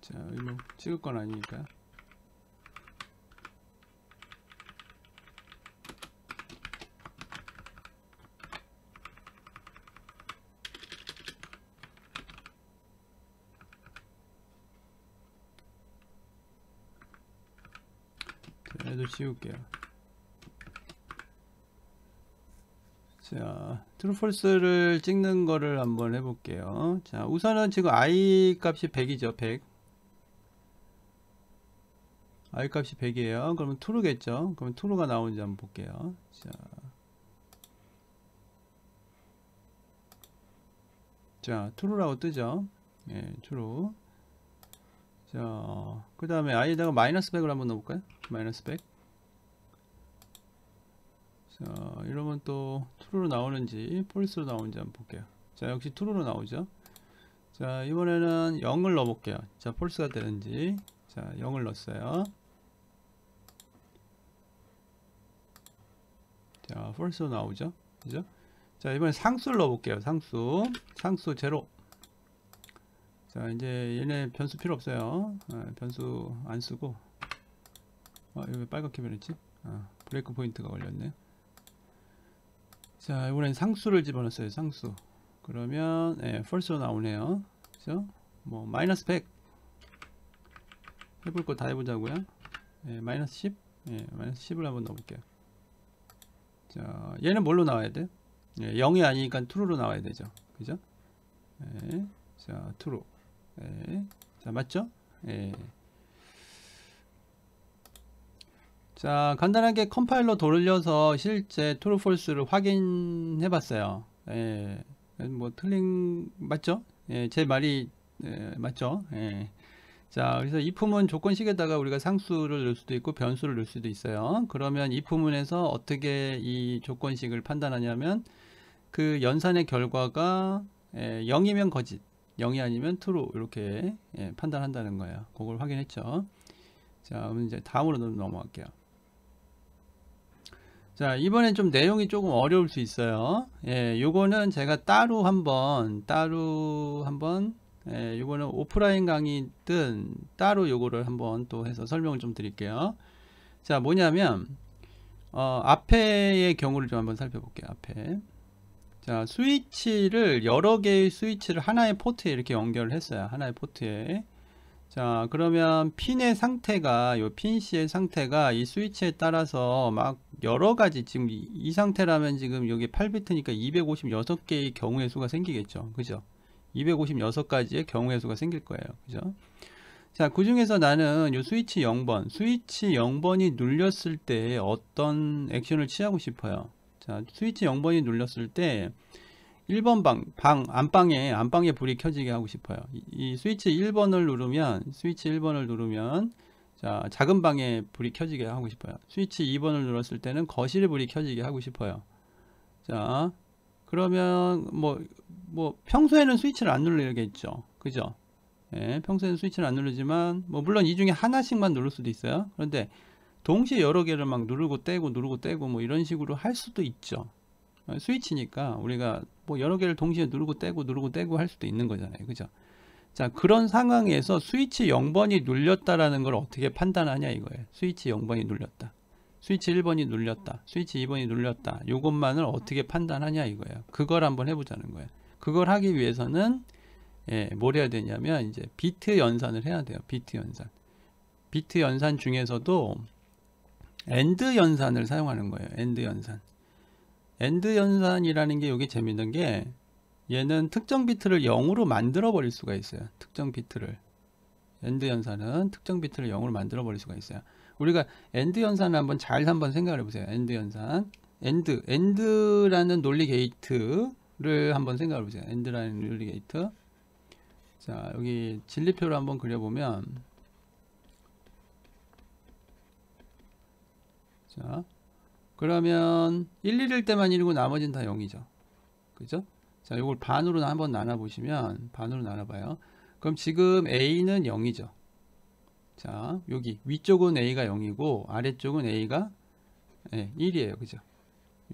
자, 이거 찍을 건 아니니까. 자, 얘도 지울게요. 자, true false를 찍는 거를 한번 해볼게요. 자, 우선은 지금 i 값이 100이죠, 100. i 값이 100이에요. 그러면 true겠죠. 그러면 true가 나오는지 한번 볼게요. 자, true라고 뜨죠. 예, true. 자, 그 다음에 i에다가 마이너스 100을 한번 넣어볼까요? 마이너스 100. 자, 이러면 또 true로 나오는지 false로 나오는지 한번 볼게요. 자, 역시 true로 나오죠. 자, 이번에는 0을 넣어볼게요. 자, false가 되는지. 자, 0을 넣었어요. 자, false로 나오죠, 그죠? 자, 이번엔 상수를 넣어볼게요. 상수 제로. 자, 이제 얘네 변수 필요 없어요. 변수 안 쓰고. 이거 왜 빨갛게 변했지? 브레이크 포인트가 걸렸네. 자, 이번엔 상수를 집어넣었어요. 상수. 그러면 false로 나오네요. 그죠? 뭐 마이너스 100 해볼 거 다 해보자고요. 마이너스 10. 마이너스 10을 한번 넣어볼게요. 자, 얘는 뭘로 나와야 돼? 0이 아니니까 true로 나와야 되죠, 그죠? 자, true. 자, 맞죠? 자, 간단하게 컴파일러 돌려서 실제 true false를 확인해 봤어요. 뭐 틀린 맞죠? 제 말이 맞죠? 자, 그래서 if문 조건식에다가 우리가 상수를 넣을 수도 있고 변수를 넣을 수도 있어요. 그러면 if문에서 어떻게 이 조건식을 판단하냐면 그 연산의 결과가 0이면 거짓, 0이 아니면 true 이렇게 판단한다는 거예요. 그걸 확인했죠. 자, 그럼 이제 다음으로 넘어갈게요. 자, 이번엔 좀 내용이 조금 어려울 수 있어요. 요거는 제가 따로 한번 이거는 오프라인 강의든 따로 요거를 한번 또 해서 설명을 좀 드릴게요. 자, 뭐냐면 앞에의 경우를 좀 한번 살펴볼게요. 앞에. 자, 스위치를 여러 개의 스위치를 하나의 포트에 이렇게 연결을 했어요. 하나의 포트에. 자, 그러면 핀의 상태가, 요 핀 C의 상태가 이 스위치에 따라서 막 여러 가지, 지금 이 상태라면 지금 여기 8비트니까 256개의 경우의 수가 생기겠죠. 그죠? 256가지의 경우의 수가 생길 거예요. 그죠? 자, 그 중에서 나는 요 스위치 0번이 눌렸을 때 어떤 액션을 취하고 싶어요. 자, 스위치 0번이 눌렸을 때 1번 안방에 불이 켜지게 하고 싶어요. 이 스위치 1번을 누르면 자, 작은 방에 불이 켜지게 하고 싶어요. 스위치 2번을 눌렀을 때는 거실에 불이 켜지게 하고 싶어요. 자, 그러면 뭐 평소에는 스위치를 안 누르겠죠. 그죠? 예, 평소에는 스위치를 안 누르지만 물론 이 중에 하나씩만 누를 수도 있어요. 그런데 동시에 여러 개를 막 누르고 떼고 뭐 이런 식으로 할 수도 있죠. 스위치니까 우리가 뭐 여러 개를 동시에 누르고 떼고 할 수도 있는 거잖아요. 그죠? 자, 그런 상황에서 스위치 0번이 눌렸다라는 걸 어떻게 판단하냐 이거예요. 스위치 0번이 눌렸다. 스위치 1번이 눌렸다. 스위치 2번이 눌렸다. 요것만을 어떻게 판단하냐 이거예요. 그걸 한번 해보자는 거예요. 그걸 하기 위해서는 뭘 해야 되냐면 이제 비트 연산을 해야 돼요. 비트 연산. 비트 연산 중에서도 AND 연산을 사용하는 거예요. AND 연산. AND 연산이라는 게 여기 재밌는 게 얘는 특정 비트를 0으로 만들어 버릴 수가 있어요. 특정 비트를. AND 연산은 특정 비트를 0으로 만들어 버릴 수가 있어요. 우리가 AND 연산을 한번 생각을 해보세요. AND 연산. AND라는 논리 게이트를 한번 생각해 보세요. AND라는 논리 게이트. 자, 여기 진리표를 한번 그려보면, 자, 그러면 1, 1일 때만 1이고 나머지는 다 0이죠. 그죠? 자, 이걸 반으로 한번 나눠보시면, 반으로 나눠봐요. 그럼 지금 A는 0이죠. 자, 여기 위쪽은 A가 0이고 아래쪽은 A가 1이에요. 그죠?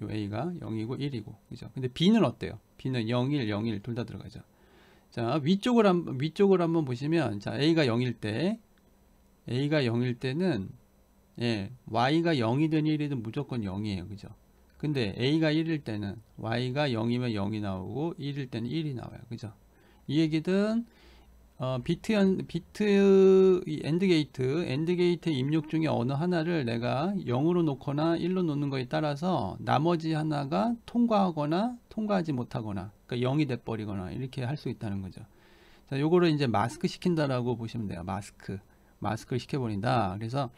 요 A가 0이고 1이고. 그죠? 근데 B는 어때요? B는 0, 1, 0, 1 둘 다 들어가죠. 자, 위쪽을 한번 보시면, 자, A가 0일 때는 Y가 0이든 1이든 무조건 0이에요. 그죠? 근데 A가 1일 때는 Y가 0이면 0이 나오고 1일 때는 1이 나와요. 그죠? 이 얘기든 이 AND 게이트 입력 중에 어느 하나를 내가 0으로 놓거나 1로 놓는 거에 따라서 나머지 하나가 통과하거나 통과하지 못하거나, 그러니까 0이 돼 버리거나 이렇게 할 수 있다는 거죠. 자, 요거를 이제 마스크 시킨다라고 보시면 돼요. 마스크를 시켜버린다. 그래서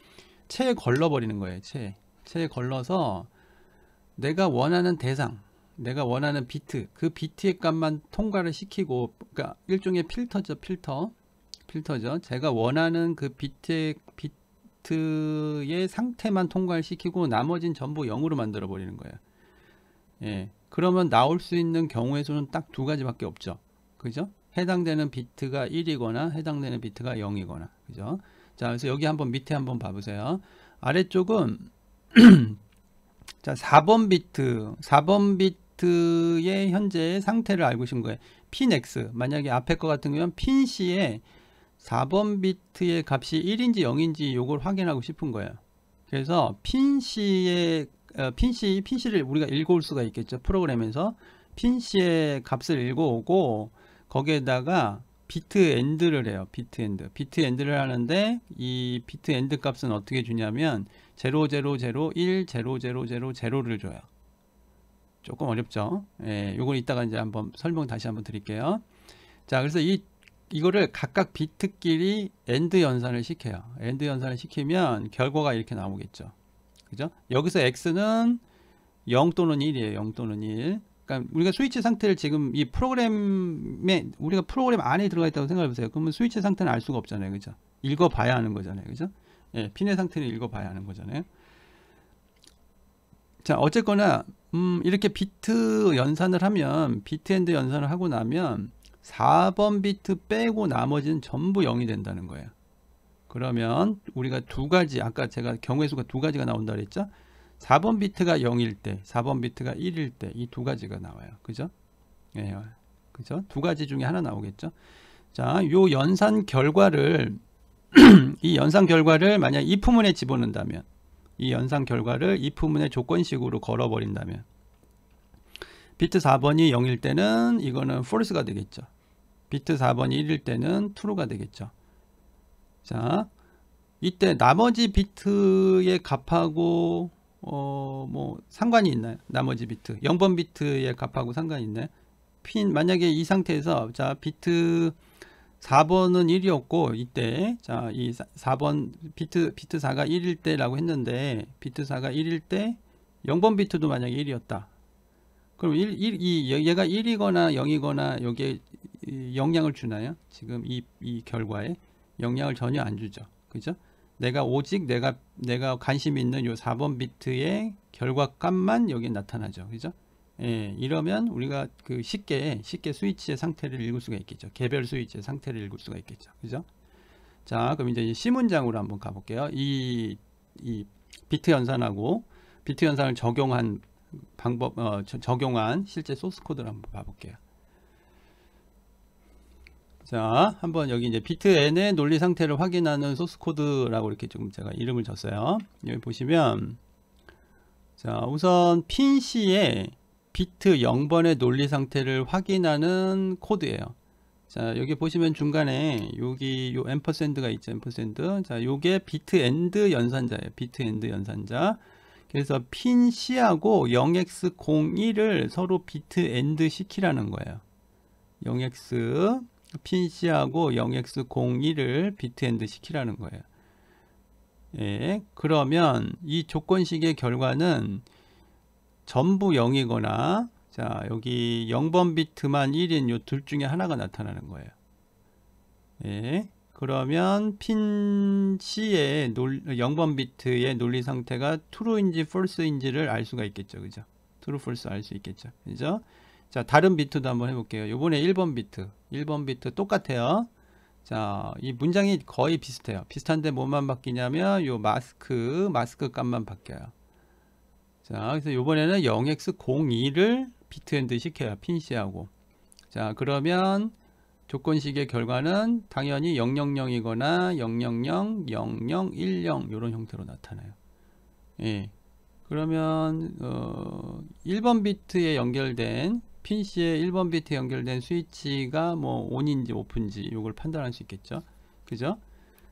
체에 걸러 버리는 거예요. 체에 걸러서 내가 원하는 대상, 내가 원하는 비트, 그 비트의 값만 통과를 시키고, 그러니까 일종의 필터죠. 제가 원하는 그 비트의 상태만 통과를 시키고 나머지는 전부 0으로 만들어 버리는 거예요. 그러면 나올 수 있는 경우의 수는 딱 두 가지밖에 없죠. 그죠? 해당되는 비트가 1이거나 해당되는 비트가 0이거나. 그죠? 자, 그래서 여기 밑에 한번 봐보세요. 아래쪽은 자, 4번 비트의 현재 상태를 알고 계신 거예요. 핀 X. 만약에 앞에 거 같은 경우는 핀 C에 4번 비트의 값이 1인지 0인지 요걸 확인하고 싶은 거예요. 그래서 핀 C를 우리가 읽어올 수가 있겠죠. 프로그램에서 핀 C의 값을 읽어오고 거기에다가 비트 엔드를 해요. 비트 엔드를 하는데 이 비트 엔드 값은 어떻게 주냐면 0, 0, 0, 1, 0, 0, 0, 0를 줘요. 조금 어렵죠. 요걸 이따가 이제 다시 한번 드릴게요. 자, 그래서 이거를 각각 비트끼리 엔드 연산을 시켜요. 엔드 연산을 시키면 결과가 이렇게 나오겠죠. 그죠? 여기서 X는 0 또는 1이에요. 0 또는 1. 그러니까 우리가 스위치 상태를 지금 이 프로그램에, 우리가 프로그램 안에 들어가 있다고 생각해 보세요. 그러면 스위치 상태는 알 수가 없잖아요. 그죠? 읽어봐야 하는 거잖아요. 그죠? 핀의 상태를 읽어봐야 하는 거잖아요. 자, 어쨌거나 이렇게 비트 연산을 하면, 비트 엔드 연산을 하고 나면 4번 비트 빼고 나머지는 전부 0이 된다는 거예요. 그러면 우리가 두 가지, 아까 제가 경우의 수가 두 가지가 나온다 그랬죠? 4번 비트가 0일 때, 4번 비트가 1일 때, 이 두 가지가 나와요. 그죠? 그죠? 두 가지 중에 하나 나오겠죠? 자, 요 연산 결과를 이 연산 결과를 만약 if문에 집어넣는다면, 이 연산 결과를 if문의 조건식으로 걸어버린다면, 비트 4번이 0일 때는 이거는 false가 되겠죠. 비트 4번이 1일 때는 true가 되겠죠. 자, 이때 나머지 비트의 값하고 뭐 상관이 있나요? 나머지 비트 0번 비트의 값하고 상관이 있나요? 만약에 이 상태에서 자 비트 4번은 1이었고 이때 자 이 4번 비트 4가 1일 때라고 했는데 비트 4가 1일 때 0번 비트도 만약에 1이었다. 그럼 얘가 1이거나 0이거나 여기에 영향을 주나요? 지금 이 결과에 영향을 전혀 안 주죠. 그죠? 내가 오직 내가 관심 있는 요 4번 비트의 결과값만 여기에 나타나죠. 그죠? 예, 이러면 우리가 그 쉽게 스위치의 상태를 읽을 수가 있겠죠. 개별 스위치의 상태를 읽을 수가 있겠죠. 그죠? 자, 그럼 이제 C 문장으로 한번 가볼게요. 이 비트 연산하고 비트 연산을 적용한 방법, 적용한 실제 소스 코드를 한번 봐볼게요. 자, 한번 여기 이제 비트 n의 논리 상태를 확인하는 소스 코드라고 이렇게 좀 제가 이름을 줬어요. 여기 보시면, 자, 우선 핀 C의 비트 0번의 논리 상태를 확인하는 코드예요. 자, 여기 보시면 중간에 여기 요 앰퍼샌드가 있죠. 앰퍼샌드. 자, 요게 비트 엔드 연산자예요. 비트 엔드 연산자. 그래서 핀 C하고 0x01을 서로 비트 엔드 시키라는 거예요. 0x 핀 C하고 0x01을 비트 엔드 시키라는 거예요. 예, 그러면 이 조건식의 결과는 전부 0이거나 자 여기 0번 비트만 1인 요 둘 중에 하나가 나타나는 거예요. 예, 그러면 핀 C의 0번 비트의 논리 상태가 true인지 false인지를 알 수가 있겠죠. 그죠? true, false 알 수 있겠죠. 그죠? 자, 다른 비트도 한번 해볼게요. 요번에 1번 비트 똑같아요. 자, 이 문장이 거의 비슷해요. 비슷한데 뭐만 바뀌냐면 요 마스크 값만 바뀌어요. 자, 그래서 요번에는 0x02를 비트엔드 시켜요. 핀 C하고. 자, 그러면 조건식의 결과는 당연히 000이거나 000, 0010 이런 형태로 나타나요. 예. 그러면 1번 비트에 연결된 핀 C에 1번 비트에 연결된 스위치가 뭐 ON인지 OFF인지 이걸 판단할 수 있겠죠. 그죠?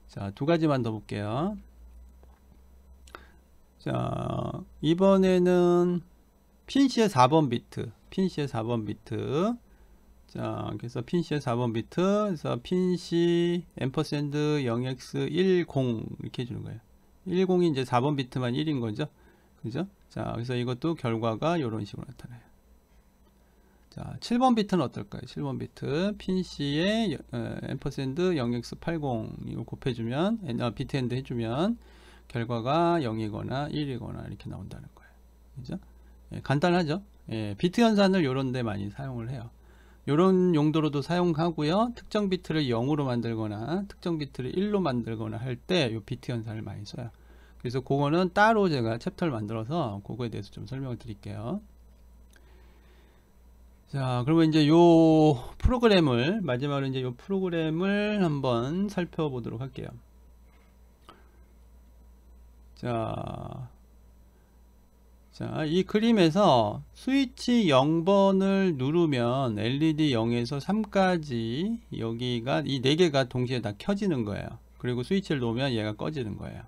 자, 두 가지만 더 볼게요. 자, 이번에는 핀 C의 4번 비트. 자, 그래서 핀 C의 4번 비트. 그래서 핀 C 앰퍼샌드 0x10 이렇게 해주는 거예요. 10이 이제 4번 비트만 1인 거죠. 그죠? 자, 그래서 이것도 결과가 이런 식으로 나타나요. 자, 7번 비트는 어떨까요? 7번 비트 핀 C에 앰퍼샌드 0x80 이거 곱해주면 비트 엔드 해주면 결과가 0이거나 1이거나 이렇게 나온다는 거예요. 그죠? 예, 간단하죠? 예, 비트 연산을 요런 데 많이 사용을 해요. 요런 용도로도 사용하고요. 특정 비트를 0으로 만들거나 특정 비트를 1로 만들거나 할 때 요 비트 연산을 많이 써요. 그래서 그거는 따로 제가 챕터를 만들어서 그거에 대해서 좀 설명을 드릴게요. 자, 그러면 이제 요 프로그램을 마지막으로 이제 요 프로그램을 한번 살펴보도록 할게요. 자, 이 그림에서 스위치 0번을 누르면 LED 0에서 3까지 여기가 이 4개가 동시에 다 켜지는 거예요. 그리고 스위치를 놓으면 얘가 꺼지는 거예요.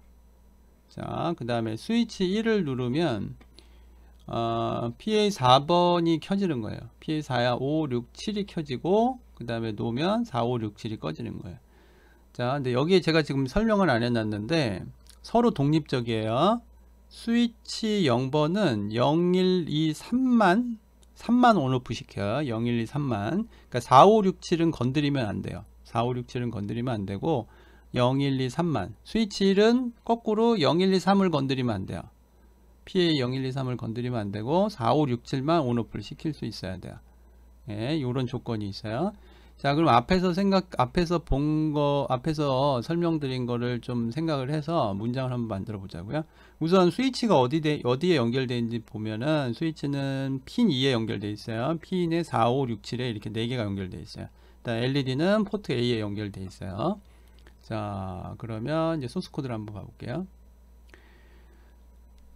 자, 그 다음에 스위치 1을 누르면 PA4번이 켜지는 거예요. PA4야 5, 6, 7이 켜지고 그 다음에 놓으면 4, 5, 6, 7이 꺼지는 거예요. 자, 근데 여기에 제가 지금 설명을 안 해놨는데 서로 독립적이에요. 스위치 0번은 0, 1, 2, 3만 온오프 시켜요. 0, 1, 2, 3만. 그러니까 4, 5, 6, 7은 건드리면 안 돼요. 4, 5, 6, 7은 건드리면 안 되고 0, 1, 2, 3만. 스위치 1은 거꾸로 0, 1, 2, 3을 건드리면 안 돼요. PA 0, 1, 2, 3을 건드리면 안 되고 4, 5, 6, 7만 온오프를 시킬 수 있어야 돼요. 예, 요런 조건이 있어요. 자, 그럼 앞에서 설명드린 거를 좀 생각을 해서 문장을 한번 만들어 보자고요. 우선 스위치가 어디에 연결되어 있는지 보면은 스위치는 핀 2에 연결되어 있어요. 핀에 4, 5, 6, 7에 이렇게 4개가 연결되어 있어요. LED는 포트 A에 연결되어 있어요. 자, 그러면 이제 소스 코드를 한번 봐볼게요.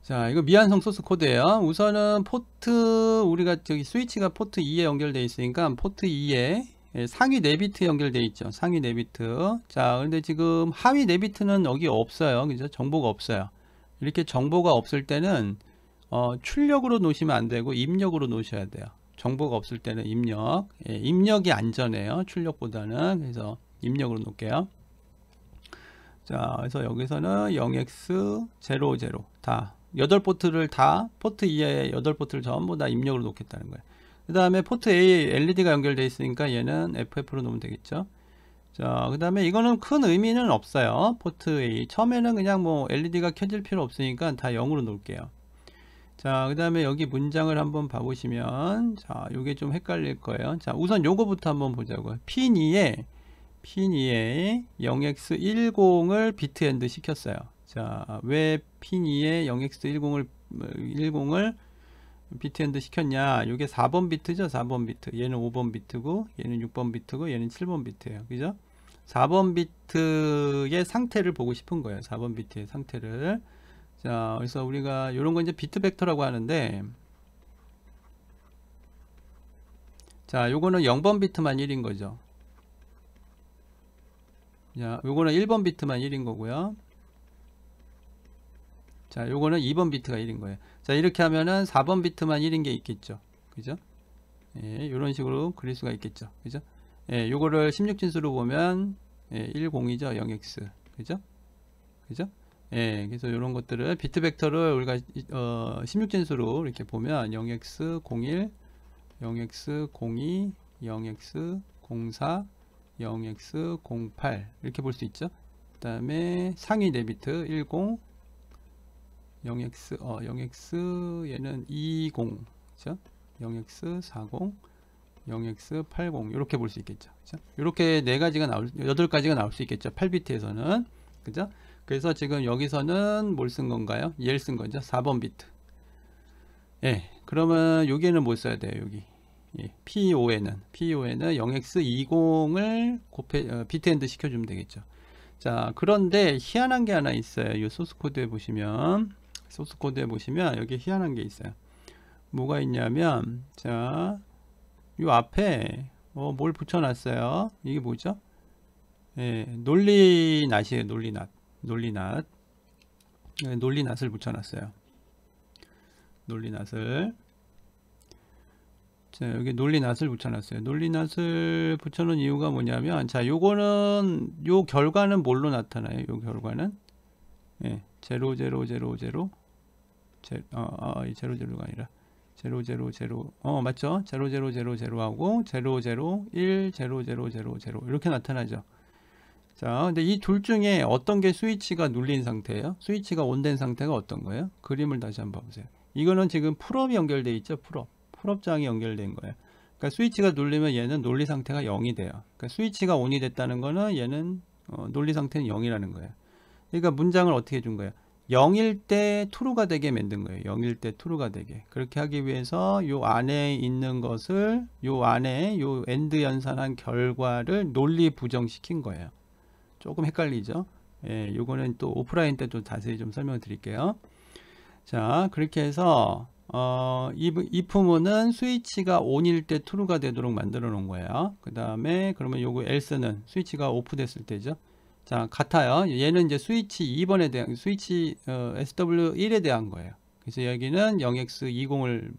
자, 이거 미완성 소스 코드예요. 우선은 포트, 우리가 저기 스위치가 포트 2에 연결되어 있으니까 포트 2에 상위 4비트 연결되어 있죠. 상위 4비트. 자, 근데 지금 하위 4비트는 여기 없어요. 그죠? 정보가 없어요. 이렇게 정보가 없을 때는 출력으로 놓으시면 안 되고 입력으로 놓으셔야 돼요. 정보가 없을 때는 입력. 입력이 안전해요. 출력보다는. 그래서 입력으로 놓을게요. 자, 그래서 여기서는 0x 00 다 8포트를 다 포트 2에 8포트를 전부 다 입력으로 놓겠다는 거예요. 그 다음에 포트 A에 LED가 연결되어 있으니까 얘는 FF로 놓으면 되겠죠. 자, 그 다음에 이거는 큰 의미는 없어요. 포트 A 처음에는 그냥 뭐 LED가 켜질 필요 없으니까 다 0으로 놓을게요. 자, 그 다음에 여기 문장을 한번 봐보시면, 자, 요게 좀 헷갈릴 거예요. 자, 우선 요거부터 한번 보자고요. 핀 2에 0x10을 비트엔드 시켰어요. 자, 왜 핀 2에 0x10을 비트엔드 시켰냐? 이게 4번 비트죠. 4번 비트. 얘는 5번 비트고, 얘는 6번 비트고, 얘는 7번 비트예요. 그죠? 4번 비트의 상태를 보고 싶은 거예요. 4번 비트의 상태를. 자, 그래서 우리가 이런 거 이제 비트 벡터라고 하는데, 자, 요거는 0번 비트만 1인 거죠. 자, 요거는 1번 비트만 1인 거고요. 자, 요거는 2번 비트가 1인 거예요. 자, 이렇게 하면은 4번 비트만 1인 게 있겠죠. 그죠? 예, 요런 식으로 그릴 수가 있겠죠. 그죠? 예, 요거를 16진수로 보면 10이죠. 0x. 그죠? 그죠? 예, 그래서 요런 것들을 비트 벡터를 우리가 16진수로 이렇게 보면 0x01, 0x02, 0x04, 0x08 이렇게 볼 수 있죠. 그 다음에 상위 4비트 10, 0x 얘는 20, 그죠? 0x40, 0x80 이렇게 볼 수 있겠죠. 그죠? 이렇게 8가지가 나올 수 있겠죠. 8비트에서는. 그죠? 그래서 지금 여기서는 뭘 쓴 건가요? 얘를 쓴 거죠. 4번 비트. 예. 그러면 여기에는 뭘 써야 돼요? 여기. 예, PO에는 0x20을 비트엔드 시켜주면 되겠죠. 자, 그런데 희한한 게 하나 있어요. 이 소스 코드에 보시면 여기 희한한 게 있어요. 뭐가 있냐면, 자, 요 앞에 뭘 붙여놨어요. 이게 뭐죠? 예, 논리낫이에요. 논리낫을 붙여놨어요. 논리낫을. 자, 여기 논리낫을 붙여놨어요. 논리낫을 붙여놓은 이유가 뭐냐면, 자, 요거는, 요 결과는 뭘로 나타나요? 요 결과는? 예, 0, 0, 0, 0, 0,0가 아니라, 0, 0, 0, 맞죠? 0, 0, 0, 0하고, 0, 0, 1, 0, 0, 0, 0. 이렇게 나타나죠. 자, 근데 이 둘 중에 어떤 게 스위치가 눌린 상태예요? 스위치가 온된 상태가 어떤 거예요? 그림을 다시 한번 보세요. 이거는 지금 풀업이 연결되어 있죠? 풀업장이 연결된 거예요. 그러니까 스위치가 눌리면 얘는 논리 상태가 0이 돼요. 그러니까 스위치가 ON이 됐다는 거는 얘는 논리 상태는 0이라는 거예요. 그러니까 문장을 어떻게 해준 거예요? 0일 때 true가 되게 만든 거예요. 0일 때 true가 되게. 그렇게 하기 위해서 요 안에 있는 것을 요 안에 요 AND 연산한 결과를 논리 부정시킨 거예요. 조금 헷갈리죠? 예, 요거는 또 오프라인 때 좀 자세히 좀 설명을 드릴게요. 자, 그렇게 해서 if는 스위치가 ON일 때 true가 되도록 만들어 놓은 거예요. 그 다음에 그러면 요거 else는 스위치가 오프 됐을 때죠. 자, 같아요. 얘는 이제 스위치 2번에 대한 스위치 SW1에 대한 거예요. 그래서 여기는 0x20을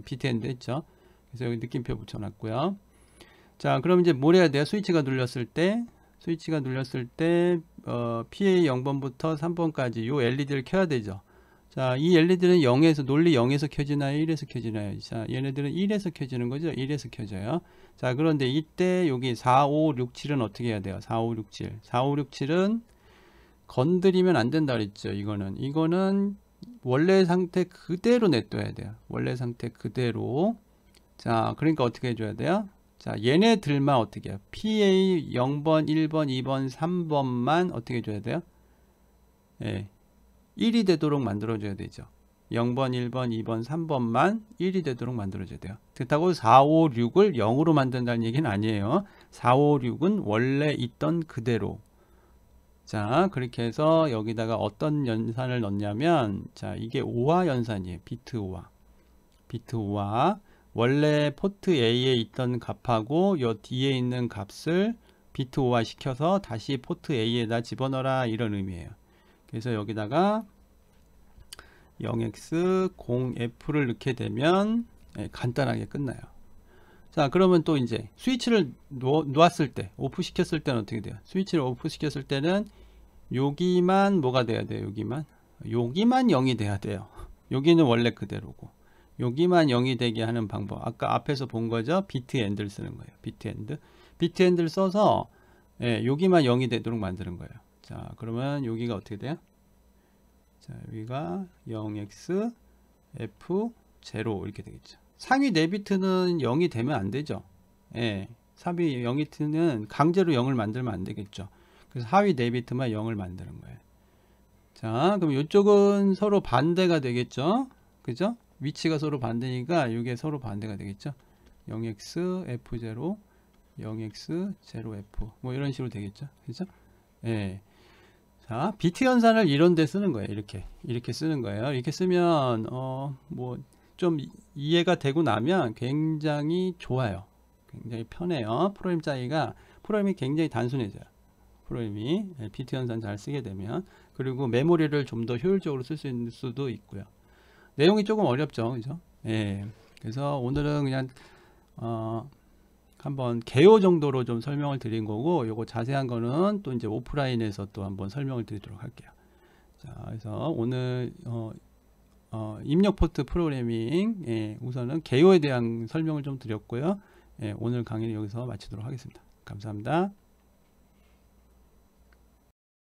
비트엔드 했죠. 그래서 여기 느낌표 붙여놨고요. 자, 그럼 이제 뭘 해야 돼요? 스위치가 눌렸을 때 PA 0번부터 3번까지 요 LED를 켜야 되죠. 자, 이 LED는 0에서 논리 0에서 켜지나요? 1에서 켜지나요? 자, 얘네들은 1에서 켜지는 거죠. 1에서 켜져요. 자, 그런데 이때 여기 4, 5, 6, 7은 어떻게 해야 돼요? 4, 5, 6, 7. 4, 5, 6, 7은 건드리면 안 된다 그랬죠. 이거는 원래 상태 그대로 냅둬야 돼요. 원래 상태 그대로. 자, 그러니까 어떻게 해줘야 돼요? 자, 얘네들만 어떻게 해요? PA 0번, 1번, 2번, 3번만 어떻게 해줘야 돼요? 예. 1이 되도록 만들어줘야 되죠. 0번, 1번, 2번, 3번만 1이 되도록 만들어줘야 돼요. 그렇다고 4, 5, 6을 0으로 만든다는 얘기는 아니에요. 4, 5, 6은 원래 있던 그대로. 자, 그렇게 해서 여기다가 어떤 연산을 넣냐면, 자, 이게 5화 연산이에요. 비트 5화. 비트 5화. 원래 포트 A에 있던 값하고 요 뒤에 있는 값을 비트 5화 시켜서 다시 포트 A에다 집어넣어라, 이런 의미예요. 그래서 여기다가 0x 0f를 넣게 되면 간단하게 끝나요. 자, 그러면 또 이제 스위치를 놓았을 때, 오프 시켰을 때는 어떻게 돼요? 스위치를 오프 시켰을 때는 여기만 뭐가 돼야 돼요? 여기만 0이 돼야 돼요. 여기는 원래 그대로고, 여기만 0이 되게 하는 방법, 아까 앞에서 본 거죠. 비트 엔드를 쓰는 거예요. 비트 엔드를 써서 여기만 0이 되도록 만드는 거예요. 자, 그러면 여기가 어떻게 돼요? 자, 여기가 0x f0 이렇게 되겠죠. 상위 4비트는 0이 되면 안 되죠. 상위 0비트는 강제로 0을 만들면 안 되겠죠. 그래서 하위 4비트만 0을 만드는 거예요. 자, 그럼 이쪽은 서로 반대가 되겠죠. 그죠? 위치가 서로 반대니까 이게 서로 반대가 되겠죠. 0x f0, 0x 0f 뭐 이런 식으로 되겠죠. 그죠? 자, 비트 연산을 이런 데 쓰는 거예요. 이렇게 쓰는 거예요. 이렇게 쓰면 뭐 좀 이해가 되고 나면 굉장히 좋아요. 굉장히 편해요. 프로그램이 굉장히 단순해져요. 프로그램이 비트 연산 잘 쓰게 되면. 그리고 메모리를 좀 더 효율적으로 쓸 수 있는 수도 있고요. 내용이 조금 어렵죠. 그죠? 그래서 오늘은 그냥 한번 개요 정도로 좀 설명을 드린 거고, 요거 자세한 거는 또 이제 오프라인에서 또 한번 설명을 드리도록 할게요. 자, 그래서 오늘 입력 포트 프로그래밍, 우선은 개요에 대한 설명을 좀 드렸고요. 오늘 강의는 여기서 마치도록 하겠습니다. 감사합니다.